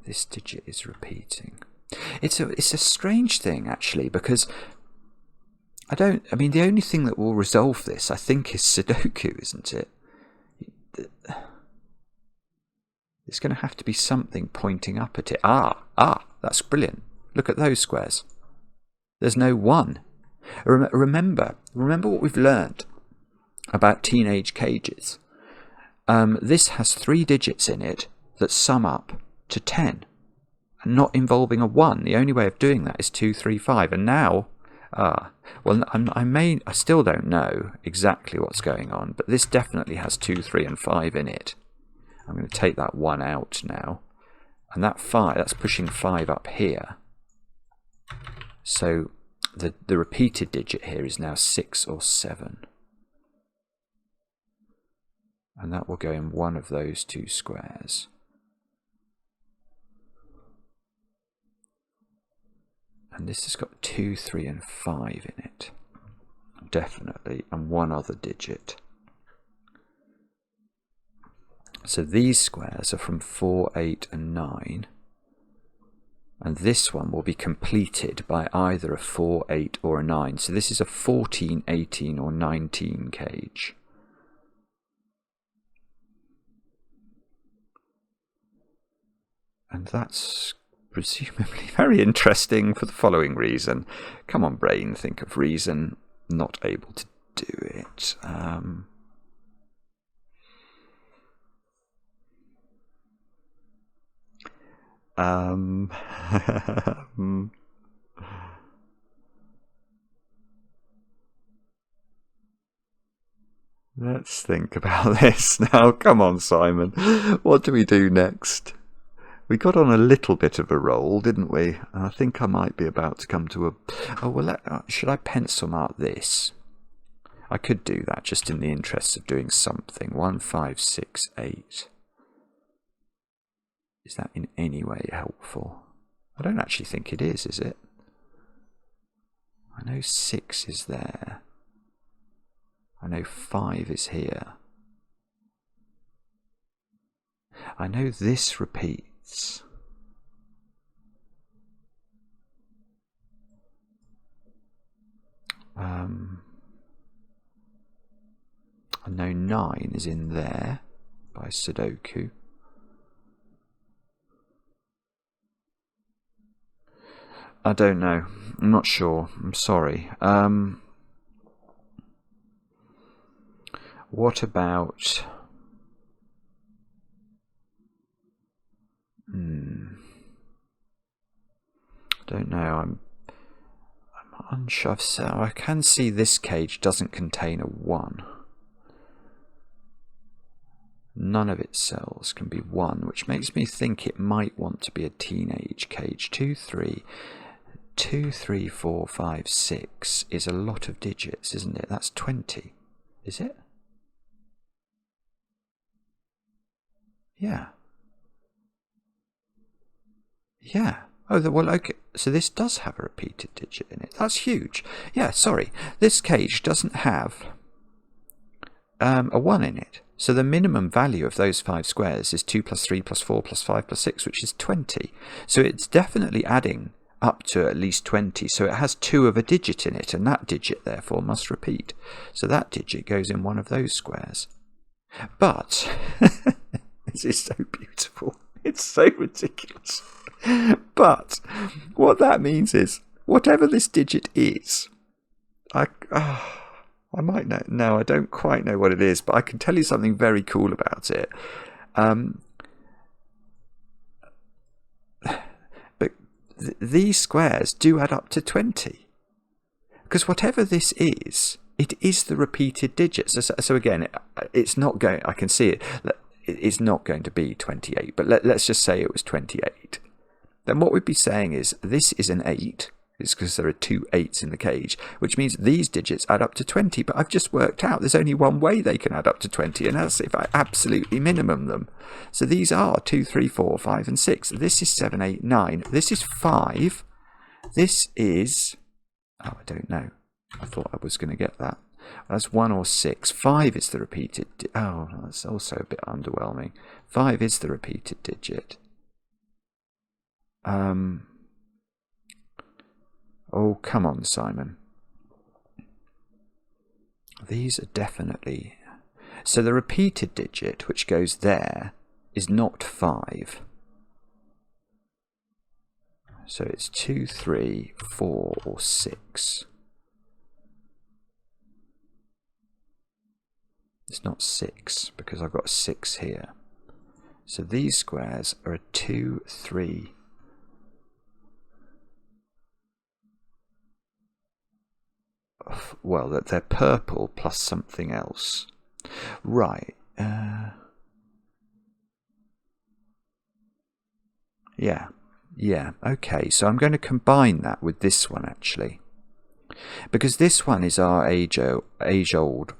This digit is repeating. It's a strange thing actually, because I mean, the only thing that will resolve this, I think, is Sudoku, isn't it? It's going to have to be something pointing up at it. Ah, that's brilliant. Look at those squares. There's no 1. Remember what we've learned about teenage cages. This has 3 digits in it that sum up to 10, and not involving a 1. The only way of doing that is 2, 3, 5. And now, well, I still don't know exactly what's going on, but this definitely has 2, 3, and 5 in it. I'm going to take that 1 out now, and that 5, that's pushing 5 up here. So the repeated digit here is now 6 or 7. And that will go in one of those 2 squares. And this has got 2, 3, and 5 in it. Definitely. And 1 other digit. So these squares are from 4, 8, and 9. And this one will be completed by either a 4, 8, or a 9. So this is a 14, 18, or 19 cage. And that's presumably very interesting for the following reason. Come on, brain, think of reason. Not able to do it. Let's think about this now. Come on, Simon. What do we do next? We got on a little bit of a roll, didn't we? I think I might be about to come to a... Oh, well, should I pencil mark this? I could do that just in the interest of doing something. 1, 5, 6, 8. Is that in any way helpful? I don't actually think it is it? I know 6 is there. I know 5 is here. I know this repeats. I know 9 is in there by Sudoku. I don't know. I'm not sure. I'm sorry. What about... I don't know. I'm unsure. I can see this cage doesn't contain a 1. None of its cells can be 1, which makes me think it might want to be a teenage cage. 2, 3, 4, 5, 6 is a lot of digits, isn't it? That's 20. Is it? Yeah. Yeah. Oh, well, okay. So this does have a repeated digit in it. That's huge. Yeah, sorry. This cage doesn't have a 1 in it. So the minimum value of those 5 squares is 2 plus 3 plus 4 plus 5 plus 6, which is 20. So it's definitely adding up to at least 20. So it has 2 of a digit in it, and that digit therefore must repeat. So that digit goes in one of those squares. But this is so beautiful. It's so ridiculous. But what that means is, whatever this digit is, I might know. No, I don't quite know what it is, but I can tell you something very cool about it. But these squares do add up to 20. Because whatever this is, it is the repeated digit. So again, it's not going... I can see it. It's not going to be 28, but let's just say it was 28. Then what we'd be saying is, this is an 8. It's because there are 2 8s in the cage, which means these digits add up to 20. But I've just worked out there's only one way they can add up to 20, and that's if I absolutely minimum them. So these are 2, 3, 4, 5, and 6. This is 7, 8, 9. This is 5. This is... oh, I don't know. I thought I was going to get that. That's 1 or 6. 5 is the repeated... oh, that's also a bit underwhelming. 5 is the repeated digit. Oh, come on, Simon. These are definitely... so the repeated digit, which goes there, is not 5. So it's 2, 3, 4, or 6. It's not 6, because I've got a 6 here. So these squares are a 2, 3... well, that they're purple plus something else. Right. Yeah. Okay, so I'm going to combine that with this one, actually. Because this one is our age-old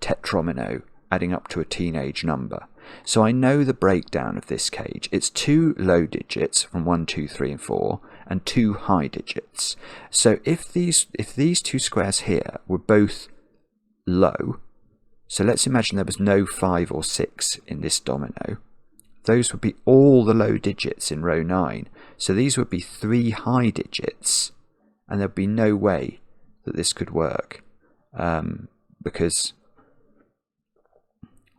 tetromino, adding up to a teenage number. So I know the breakdown of this cage. It's 2 low digits from 1, 2, 3, and 4, and 2 high digits. So if these 2 squares here were both low, so let's imagine there was no 5 or 6 in this domino, those would be all the low digits in row 9. So these would be 3 high digits, and there'd be no way that this could work, because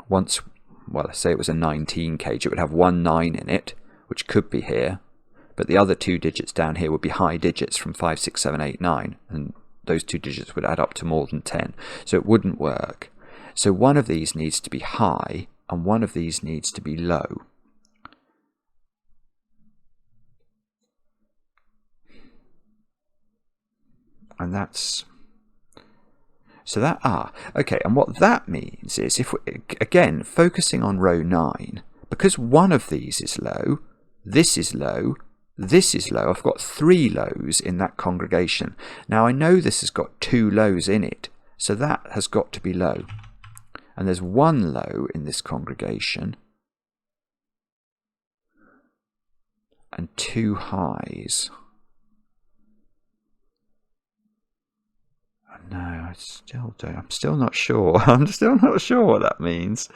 once... well, let's say it was a 19 cage, it would have 1 9 in it, which could be here, but the other 2 digits down here would be high digits from 5, 6, 7, 8, 9, and those 2 digits would add up to more than 10, so it wouldn't work. So one of these needs to be high, and one of these needs to be low. And that's... so that, okay, and what that means is, if we, again, focusing on row 9, because one of these is low, this is low, this is low, I've got 3 lows in that congregation. Now I know this has got 2 lows in it, so that has got to be low. And there's 1 low in this congregation. and 2 highs. No, I still don't. I'm still not sure. I'm still not sure what that means.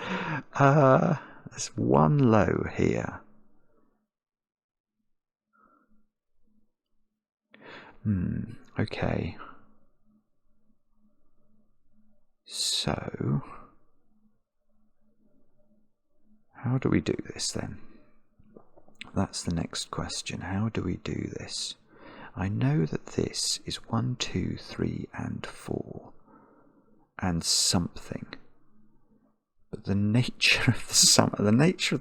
There's 1 low here. Okay. So, how do we do this then? That's the next question. How do we do this? I know that this is 1, 2, 3, and 4, and something. But the nature of the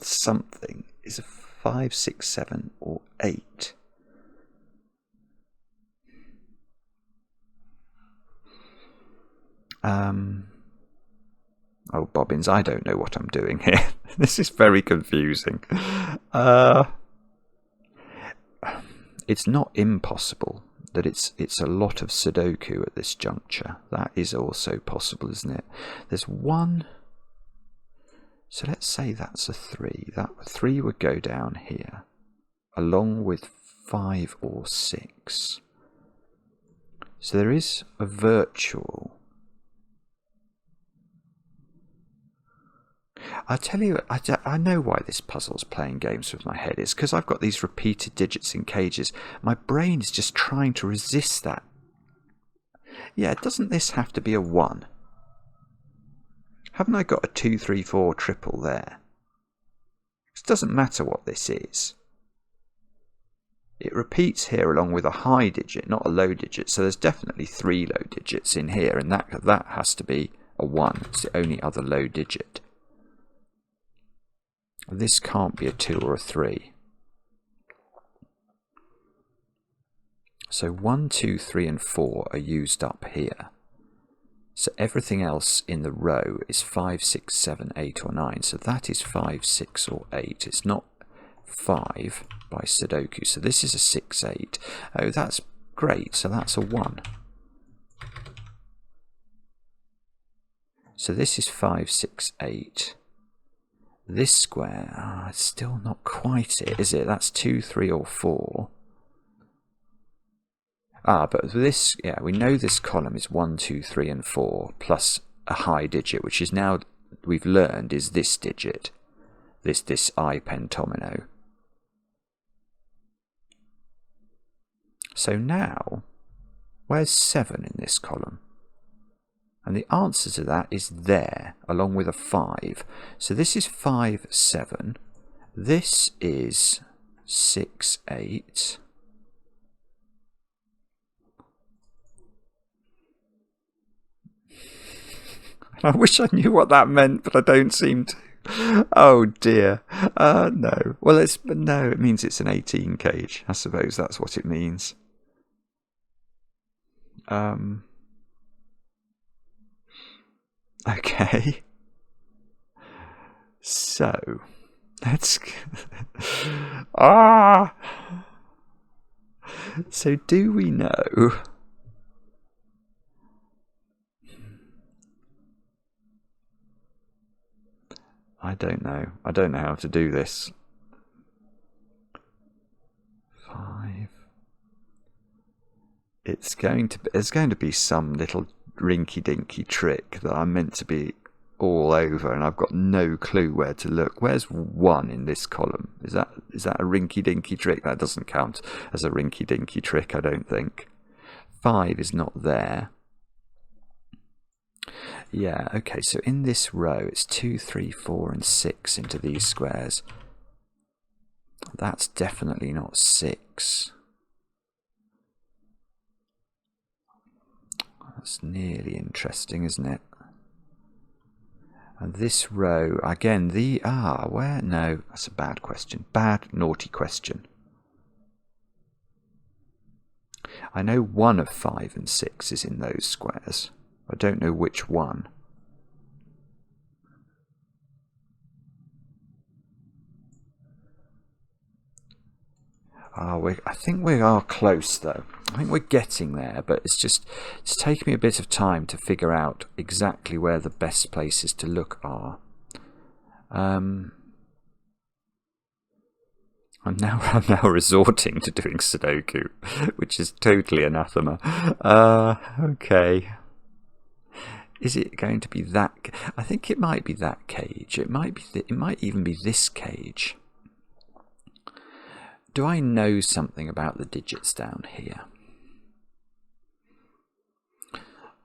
something is a 5, 6, 7, or 8. Oh, bobbins, I don't know what I'm doing here. This is very confusing. It's not impossible that it's a lot of Sudoku at this juncture. That is also possible, isn't it? There's 1. So let's say that's a 3. That 3 would go down here, along with 5 or 6. So there is a virtual. I tell you, I know why this puzzle's playing games with my head. It's because I've got these repeated digits in cages. My brain is just trying to resist that. Yeah, doesn't this have to be a 1? Haven't I got a 2, 3, 4 triple there? It doesn't matter what this is. It repeats here along with a high digit, not a low digit. So there's definitely 3 low digits in here, and that has to be a 1. It's the only other low digit. This can't be a 2 or a 3. So 1, 2, 3, and 4 are used up here. So everything else in the row is 5, 6, 7, 8, or 9. So that is 5, 6, or 8. It's not 5 by Sudoku. So this is a 6, 8. Oh, that's great. So that's a 1. So this is 5, 6, 8. This square, it's still not quite it, is it? That's 2, 3, or 4. But this, yeah, we know this column is 1, 2, 3, and 4, plus a high digit, which is now, we've learned, is this digit. This I pentomino. So now, where's 7 in this column? And the answer to that is there, along with a 5. So this is 5, 7. This is 6, 8. I wish I knew what that meant, but I don't seem to. Oh dear. No. Well, it means it's an 18 cage. I suppose that's what it means. Okay. So, let's... So, do we know... I don't know. I don't know how to do this. 5. There's going to be some little rinky-dinky trick that I'm meant to be all over, and I've got no clue where to look. Where's 1 in this column? Is that a rinky-dinky trick? That doesn't count as a rinky-dinky trick, I don't think. 5 is not there. Yeah, okay, so in this row it's 2, 3, 4, and 6 into these squares. That's definitely not 6. That's nearly interesting, isn't it? And this row, again, where? No, that's a bad question. Bad, naughty question. I know 1 of 5 and 6 is in those squares. I don't know which one. I think we are close, though. I think we're getting there, but it's taken me a bit of time to figure out exactly where the best places to look are. I'm now resorting to doing Sudoku, which is totally anathema. Okay. Is it going to be that? I think it might be that cage. It might be. It might even be this cage. Do I know something about the digits down here?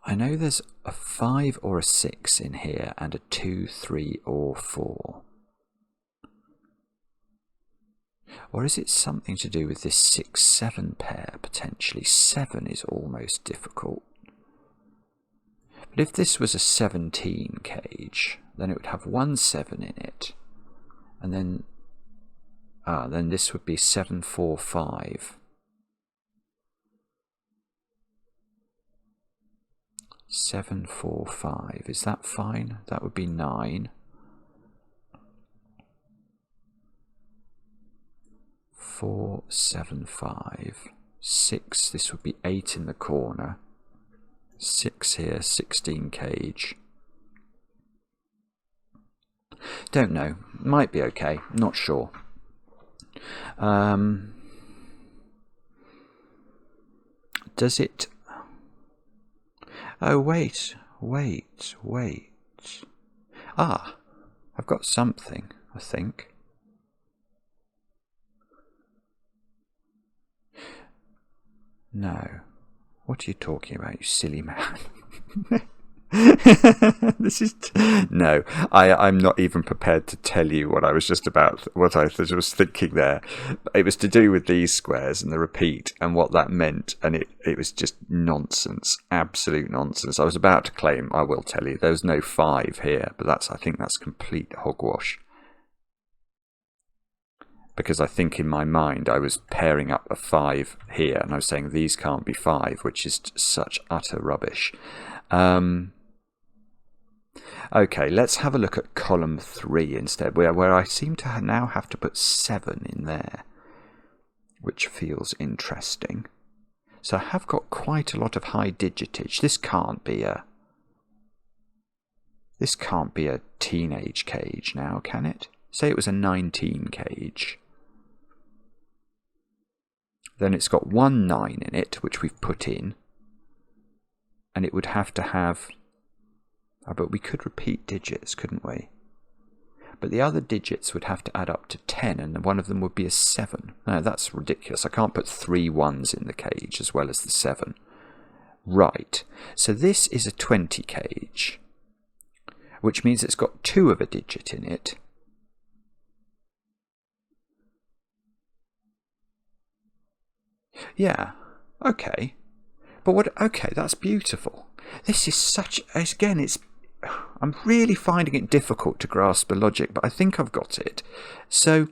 I know there's a 5 or a 6 in here, and a 2, 3, or 4. Or is it something to do with this 6, 7 pair, potentially? 7 is almost difficult. But if this was a 17 cage, then it would have 1 7 in it. And then this would be 7, 4, 5. 7, 4, 5. Is that fine? That would be 9. 4, 7, 5. 6. This would be 8 in the corner. 6 here, 16 cage. Don't know. Might be okay. Not sure. Does it... Oh, wait. Ah, I've got something, I think. No. What are you talking about, you silly man? This is... No, I'm not even prepared to tell you what I was just about, what I was thinking there. It was to do with these squares and the repeat and what that meant, and it was just nonsense, absolute nonsense. I was about to claim, I will tell you, there's no 5 here, but I think that's complete hogwash. Because I think in my mind I was pairing up a 5 here, and I was saying these can't be 5, which is such utter rubbish. Okay, let's have a look at column 3 instead, where I seem to now have to put 7 in there, which feels interesting. So I have got quite a lot of high digitage. This can't be a teenage cage now, can it? Say it was a 19 cage. Then it's got 1 9 in it, which we've put in. And it would have to have... Oh, but we could repeat digits, couldn't we? But the other digits would have to add up to 10, and one of them would be a 7. No, that's ridiculous. I can't put 3 1s in the cage as well as the 7. Right. So this is a 20 cage, which means it's got 2 of a digit in it. Yeah, okay. But what, okay, that's beautiful. This is such, again, I'm really finding it difficult to grasp the logic, but I think I've got it. So,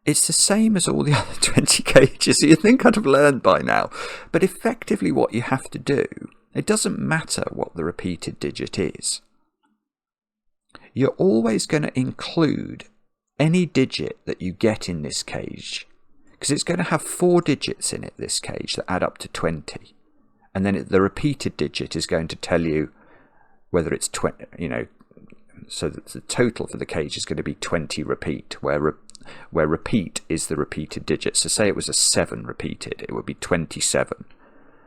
it's the same as all the other 20 cages, so you'd think I'd have learned by now. But effectively what you have to do, it doesn't matter what the repeated digit is. You're always going to include any digit that you get in this cage, because it's going to have 4 digits in it, this cage, that add up to 20. And then the repeated digit is going to tell you whether it's 20, so that the total for the cage is going to be 20 repeat, where repeat is the repeated digit. So say it was a 7 repeated, it would be 27.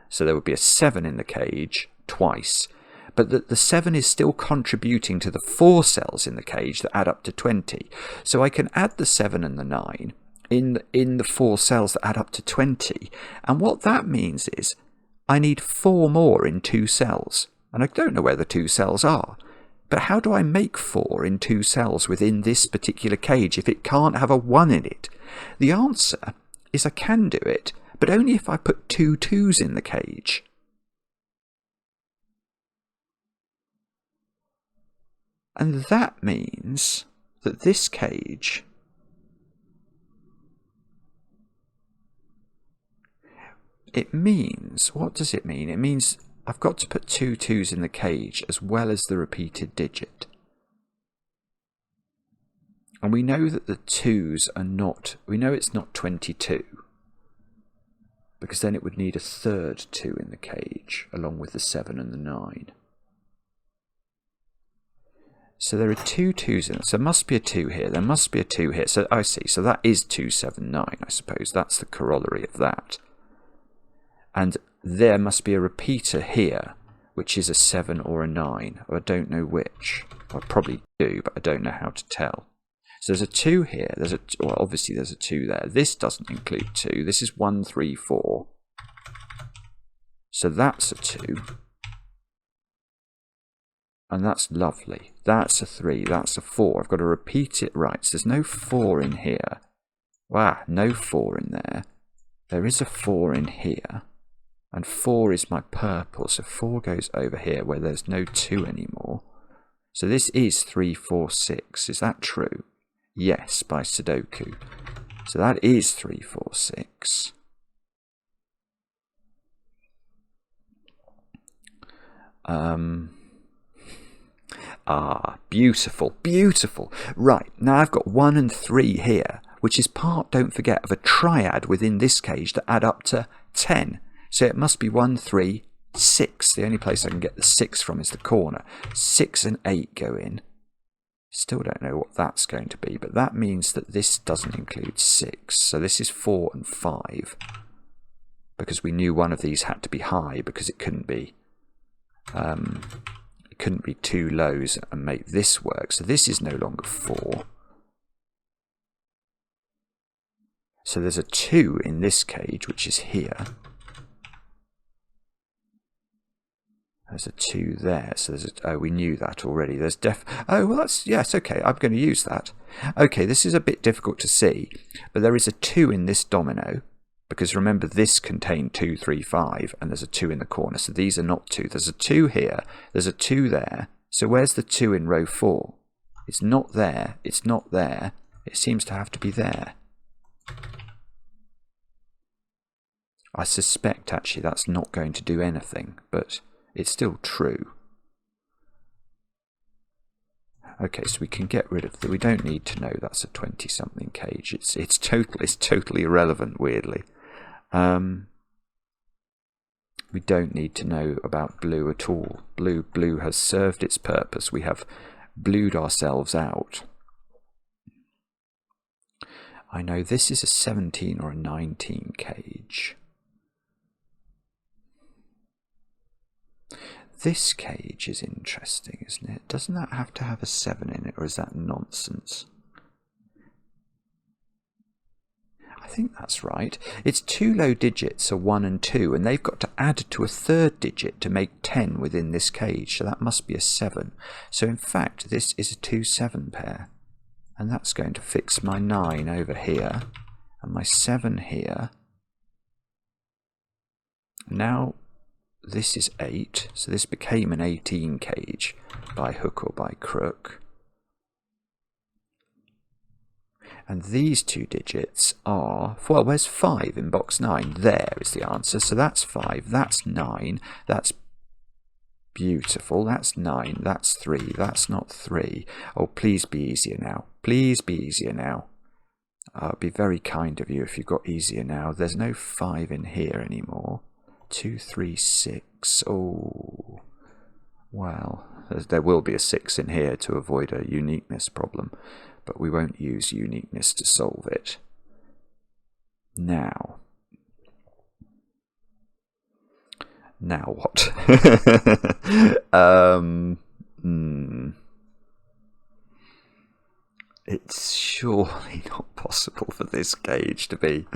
So there would be a 7 in the cage twice. But the 7 is still contributing to the 4 cells in the cage that add up to 20. So I can add the 7 and the 9 in the 4 cells that add up to 20. And what that means is I need 4 more in 2 cells. And I don't know where the 2 cells are. But how do I make 4 in 2 cells within this particular cage if it can't have a 1 in it? The answer is I can do it, but only if I put 2 2s in the cage. And that means that this cage what does it mean? It means I've got to put 2 2s in the cage as well as the repeated digit. And we know that the 2s are not, we know it's not 22, because then it would need a third 2 in the cage along with the 7 and the 9. So there are two 2s in it. So there must be a 2 here. There must be a 2 here. So I see. So that is 279, I suppose. That's the corollary of that. And there must be a repeater here, which is a 7 or a 9. I don't know which. I probably do, but I don't know how to tell. So there's a 2 here. Well, obviously there's a 2 there. This doesn't include 2. This is 1, 3, 4. So that's a 2. And that's lovely. That's a 3. That's a 4. I've got to repeat it right. So there's no 4 in here. Wow, no 4 in there. There is a 4 in here. And 4 is my purple. So 4 goes over here where there's no 2 anymore. So this is 3, 4, 6. Is that true? Yes, by Sudoku. So that is 3, 4, 6. Beautiful, beautiful. Right, now I've got 1 and 3 here, which is part, don't forget, of a triad within this cage that add up to 10. So it must be 1, 3, 6. The only place I can get the 6 from is the corner. 6 and 8 go in. Still don't know what that's going to be, but that means that this doesn't include 6. So this is 4 and 5. Because we knew one of these had to be high because it couldn't be too lows and make this work. So this is no longer 4. So there's a 2 in this cage, which is here. There's a 2 there. So there's oh, we knew that already. There's oh, well, that's, yes, okay, I'm going to use that. Okay, this is a bit difficult to see, but there is a 2 in this domino. Because remember, this contained 2, 3, 5, and there's a 2 in the corner. So these are not 2. There's a 2 here. There's a 2 there. So where's the 2 in row 4? It's not there. It's not there. It seems to have to be there. I suspect, actually, that's not going to do anything, but it's still true. Okay, so we can get rid of we don't need to know that's a 20-something cage. It's totally irrelevant, weirdly. We don't need to know about blue at all. Blue has served its purpose. We have blued ourselves out. I know this is a 17 or a 19 cage. This cage is interesting, isn't it? Doesn't that have to have a 7 in it, or is that nonsense? I think that's right. Its 2 low digits are 1 and 2, and they've got to add to a 3rd digit to make 10 within this cage, so that must be a 7. So in fact, this is a 2-7 pair, and that's going to fix my 9 over here, and my 7 here. Now, this is 8, so this became an 18 cage by hook or by crook. And these 2 digits are, well, where's 5 in box 9? There is the answer. So that's 5, that's 9, that's beautiful, that's 9, that's 3, that's not 3. Oh, please be easier now. Please be easier now. I'll be very kind of you if you've got easier now. There's no 5 in here anymore. 2, 3, 6. Oh, well, there will be a 6 in here to avoid a uniqueness problem, but we won't use uniqueness to solve it. Now what? It's surely not possible for this cage to be.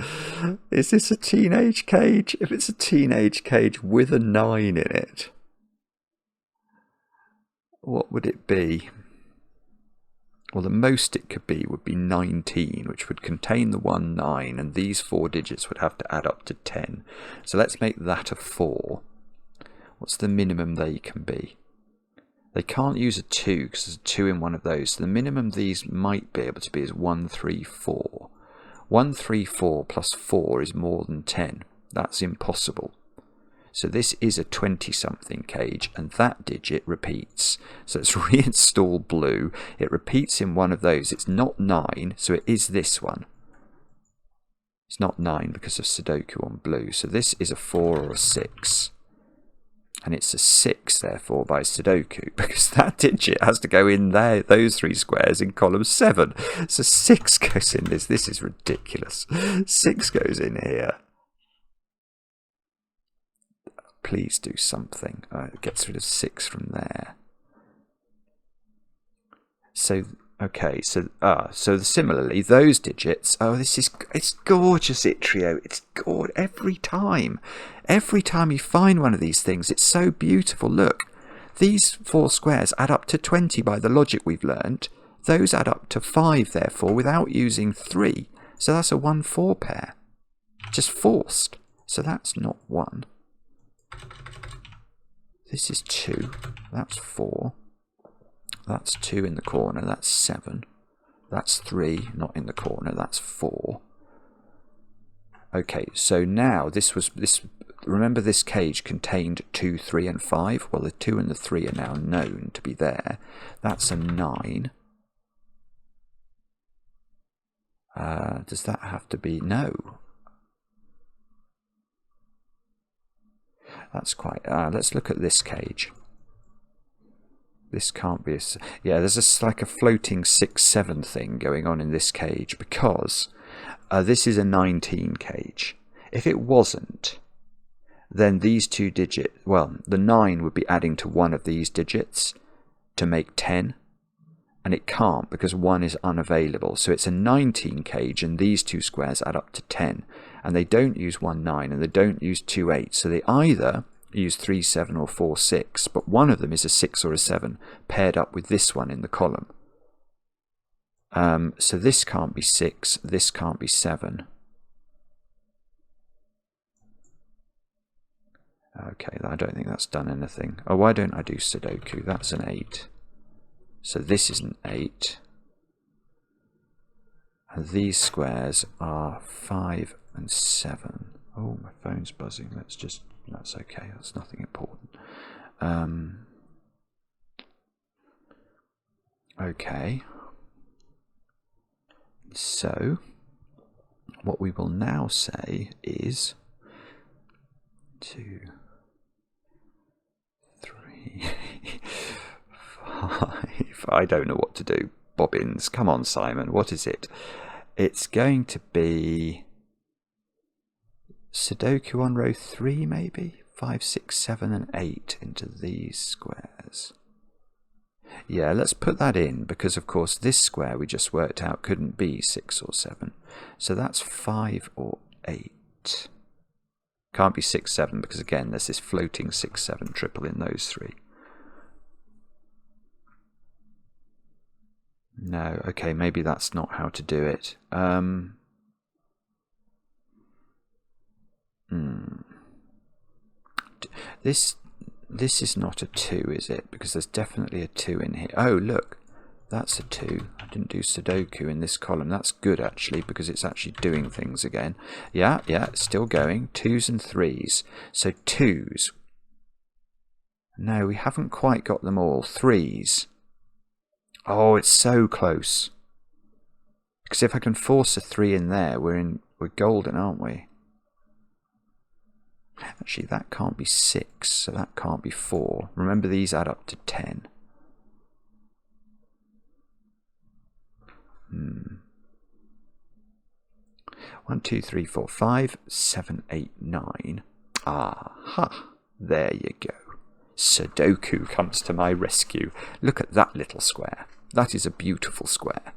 Is this a teenage cage? If it's a teenage cage with a 9 in it, what would it be? Well, the most it could be would be 19, which would contain the 1, 9, and these 4 digits would have to add up to 10. So let's make that a 4. What's the minimum they can be? They can't use a 2 because there's a 2 in one of those. So the minimum these might be able to be is 1, 3, 4. 1, 3, 4 plus 4 is more than 10. That's impossible. So this is a 20-something cage, and that digit repeats. So let's reinstall blue. It repeats in one of those. It's not 9, so it is this one. It's not 9 because of Sudoku on blue. So this is a 4 or a 6. And it's a 6, therefore, by Sudoku, because that digit has to go in there, those 3 squares in column 7. So 6 goes in this. This is ridiculous. 6 goes in here. Please do something. It gets rid of 6 from there. So, okay, so similarly, those digits, it's gorgeous, yttrio. It's gorgeous every time. Every time you find one of these things, it's so beautiful. Look, these 4 squares add up to 20 by the logic we've learnt. Those add up to 5, therefore, without using 3. So that's a 1-4 pair. Just forced. So that's not 1. This is 2. That's 4. That's 2 in the corner. That's 7. That's 3, not in the corner. That's 4. Okay, so now this. Remember, this cage contained 2, 3, and 5. Well, the 2 and the 3 are now known to be there. That's a 9. Does that have to be? No. That's quite. Let's look at this cage. This can't be a... Yeah, there's like a floating 6, 7 thing going on in this cage, because this is a 19 cage. If it wasn't, then these 2 digits... Well, the 9 would be adding to one of these digits to make 10. And it can't, because 1 is unavailable. So it's a 19 cage, and these 2 squares add up to 10. And they don't use 1, 9, and they don't use 2, 8. So they either use 3, 7 or 4, 6, but one of them is a 6 or a 7 paired up with this one in the column. So this can't be 6, this can't be 7. Okay, I don't think that's done anything. Oh, why don't I do Sudoku? That's an 8. So this is an 8. And these squares are 5 and 7. Oh, my phone's buzzing. That's okay. That's nothing important. Okay. So, what we will now say is 2, 3, 5. I don't know what to do. Bobbins. Come on, Simon. What is it? It's going to be Sudoku on row 3, maybe? 5, 6, 7, and 8 into these squares. Yeah, let's put that in, because of course this square we just worked out couldn't be 6 or 7. So that's 5 or 8. Can't be 6, 7, because again there's this floating 6, 7 triple in those 3. No, okay, maybe that's not how to do it. This is not a 2, is it? Because there's definitely a 2 in here. Oh, look, that's a 2. I didn't do Sudoku in this column. That's good, actually, because it's actually doing things again. Yeah, it's still going. 2s and 3s. So 2s. No, we haven't quite got them all. 3s. Oh, it's so close. Because if I can force a 3 in there, we're golden, aren't we? Actually, that can't be 6, so that can't be 4. Remember, these add up to 10. 1, 2, 3, 4, 5, 7, 8, 9. Aha! There you go. Sudoku comes to my rescue. Look at that little square. That is a beautiful square.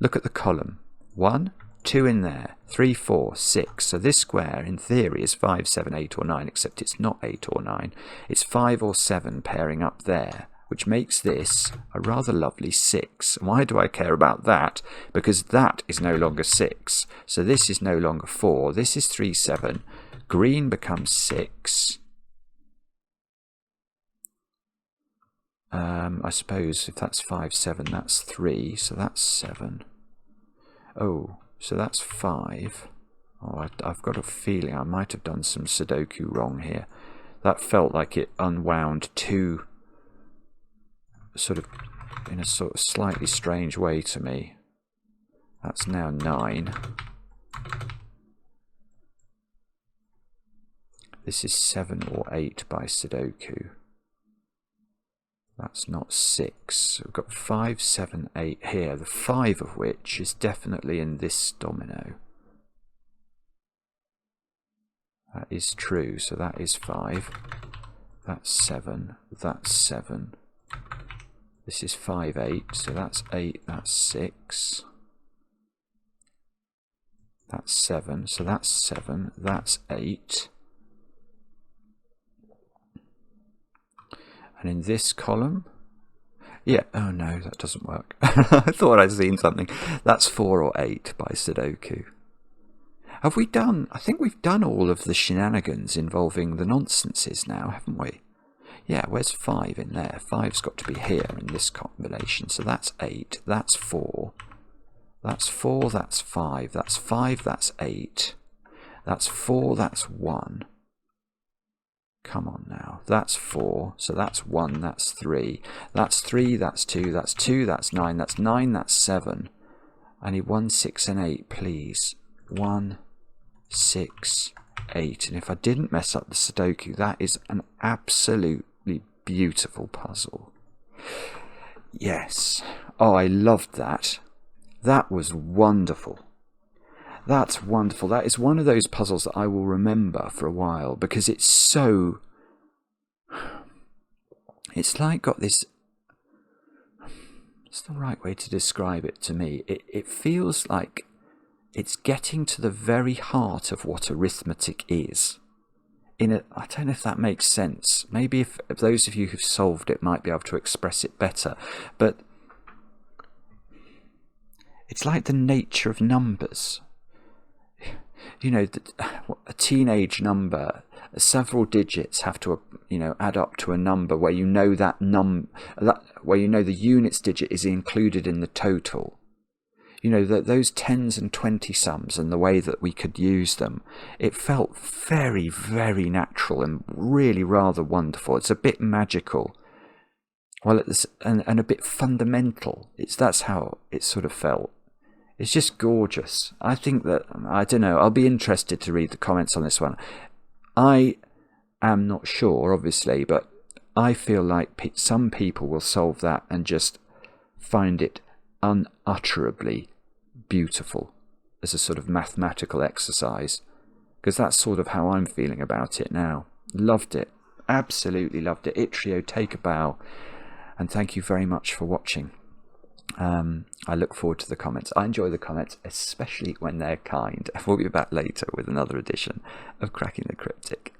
Look at the column. 1, 2 in there, 3, 4, 6. So this square, in theory, is 5, 7, 8 or 9, except it's not 8 or 9. It's 5 or 7 pairing up there, which makes this a rather lovely 6. Why do I care about that? Because that is no longer 6. So this is no longer 4. This is 3, 7. Green becomes 6. I suppose if that's 5, 7, that's 3. So that's 7. Oh. So that's 5. Oh, I've got a feeling I might have done some Sudoku wrong here. That felt like it unwound 2 in a sort of slightly strange way to me. That's now 9. This is 7 or 8 by Sudoku. That's not 6. So we've got 5, 7, 8 here, the 5 of which is definitely in this domino. That is true, so that is 5. That's 7. That's 7. This is 5, 8, so that's 8, that's 6. That's 7, so that's 7, that's 8. And in this column, yeah, oh no, that doesn't work. I thought I'd seen something. That's 4 or 8 by Sudoku. Have we done, I think we've done all of the shenanigans involving the nonsenses now, haven't we? Yeah, where's 5 in there? 5's got to be here in this combination. So that's 8, that's 4. That's 4, that's 5, that's 5, that's 8. That's 4, that's 1. Come on now, that's 4, so that's 1, that's 3. That's 3, that's 2, that's 2, that's 9, that's 9, that's 7. I need 1, 6 and 8, please. 1, 6, 8. And if I didn't mess up the Sudoku, that is an absolutely beautiful puzzle. Yes. Oh, I loved that. That was wonderful. That's wonderful. That is one of those puzzles that I will remember for a while because it's so... It's like got this... It's the right way to describe it to me. It feels like it's getting to the very heart of what arithmetic is. I don't know if that makes sense. Maybe if those of you who've solved it might be able to express it better. But it's like the nature of numbers. You know, a teenage number, several digits have to, add up to a number where you know where you know the units digit is included in the total. You know, those 10s and 20 sums and the way that we could use them, it felt very, very natural and really rather wonderful. It's a bit magical, and a bit fundamental. That's how it sort of felt. It's just gorgeous. I think that, I don't know, I'll be interested to read the comments on this one. I am not sure, obviously, but I feel like some people will solve that and just find it unutterably beautiful as a sort of mathematical exercise, because that's sort of how I'm feeling about it now. Loved it. Absolutely loved it. Yttrio, take a bow. And thank you very much for watching. I look forward to the comments. I enjoy the comments, especially when they're kind. We'll be back later with another edition of Cracking the Cryptic.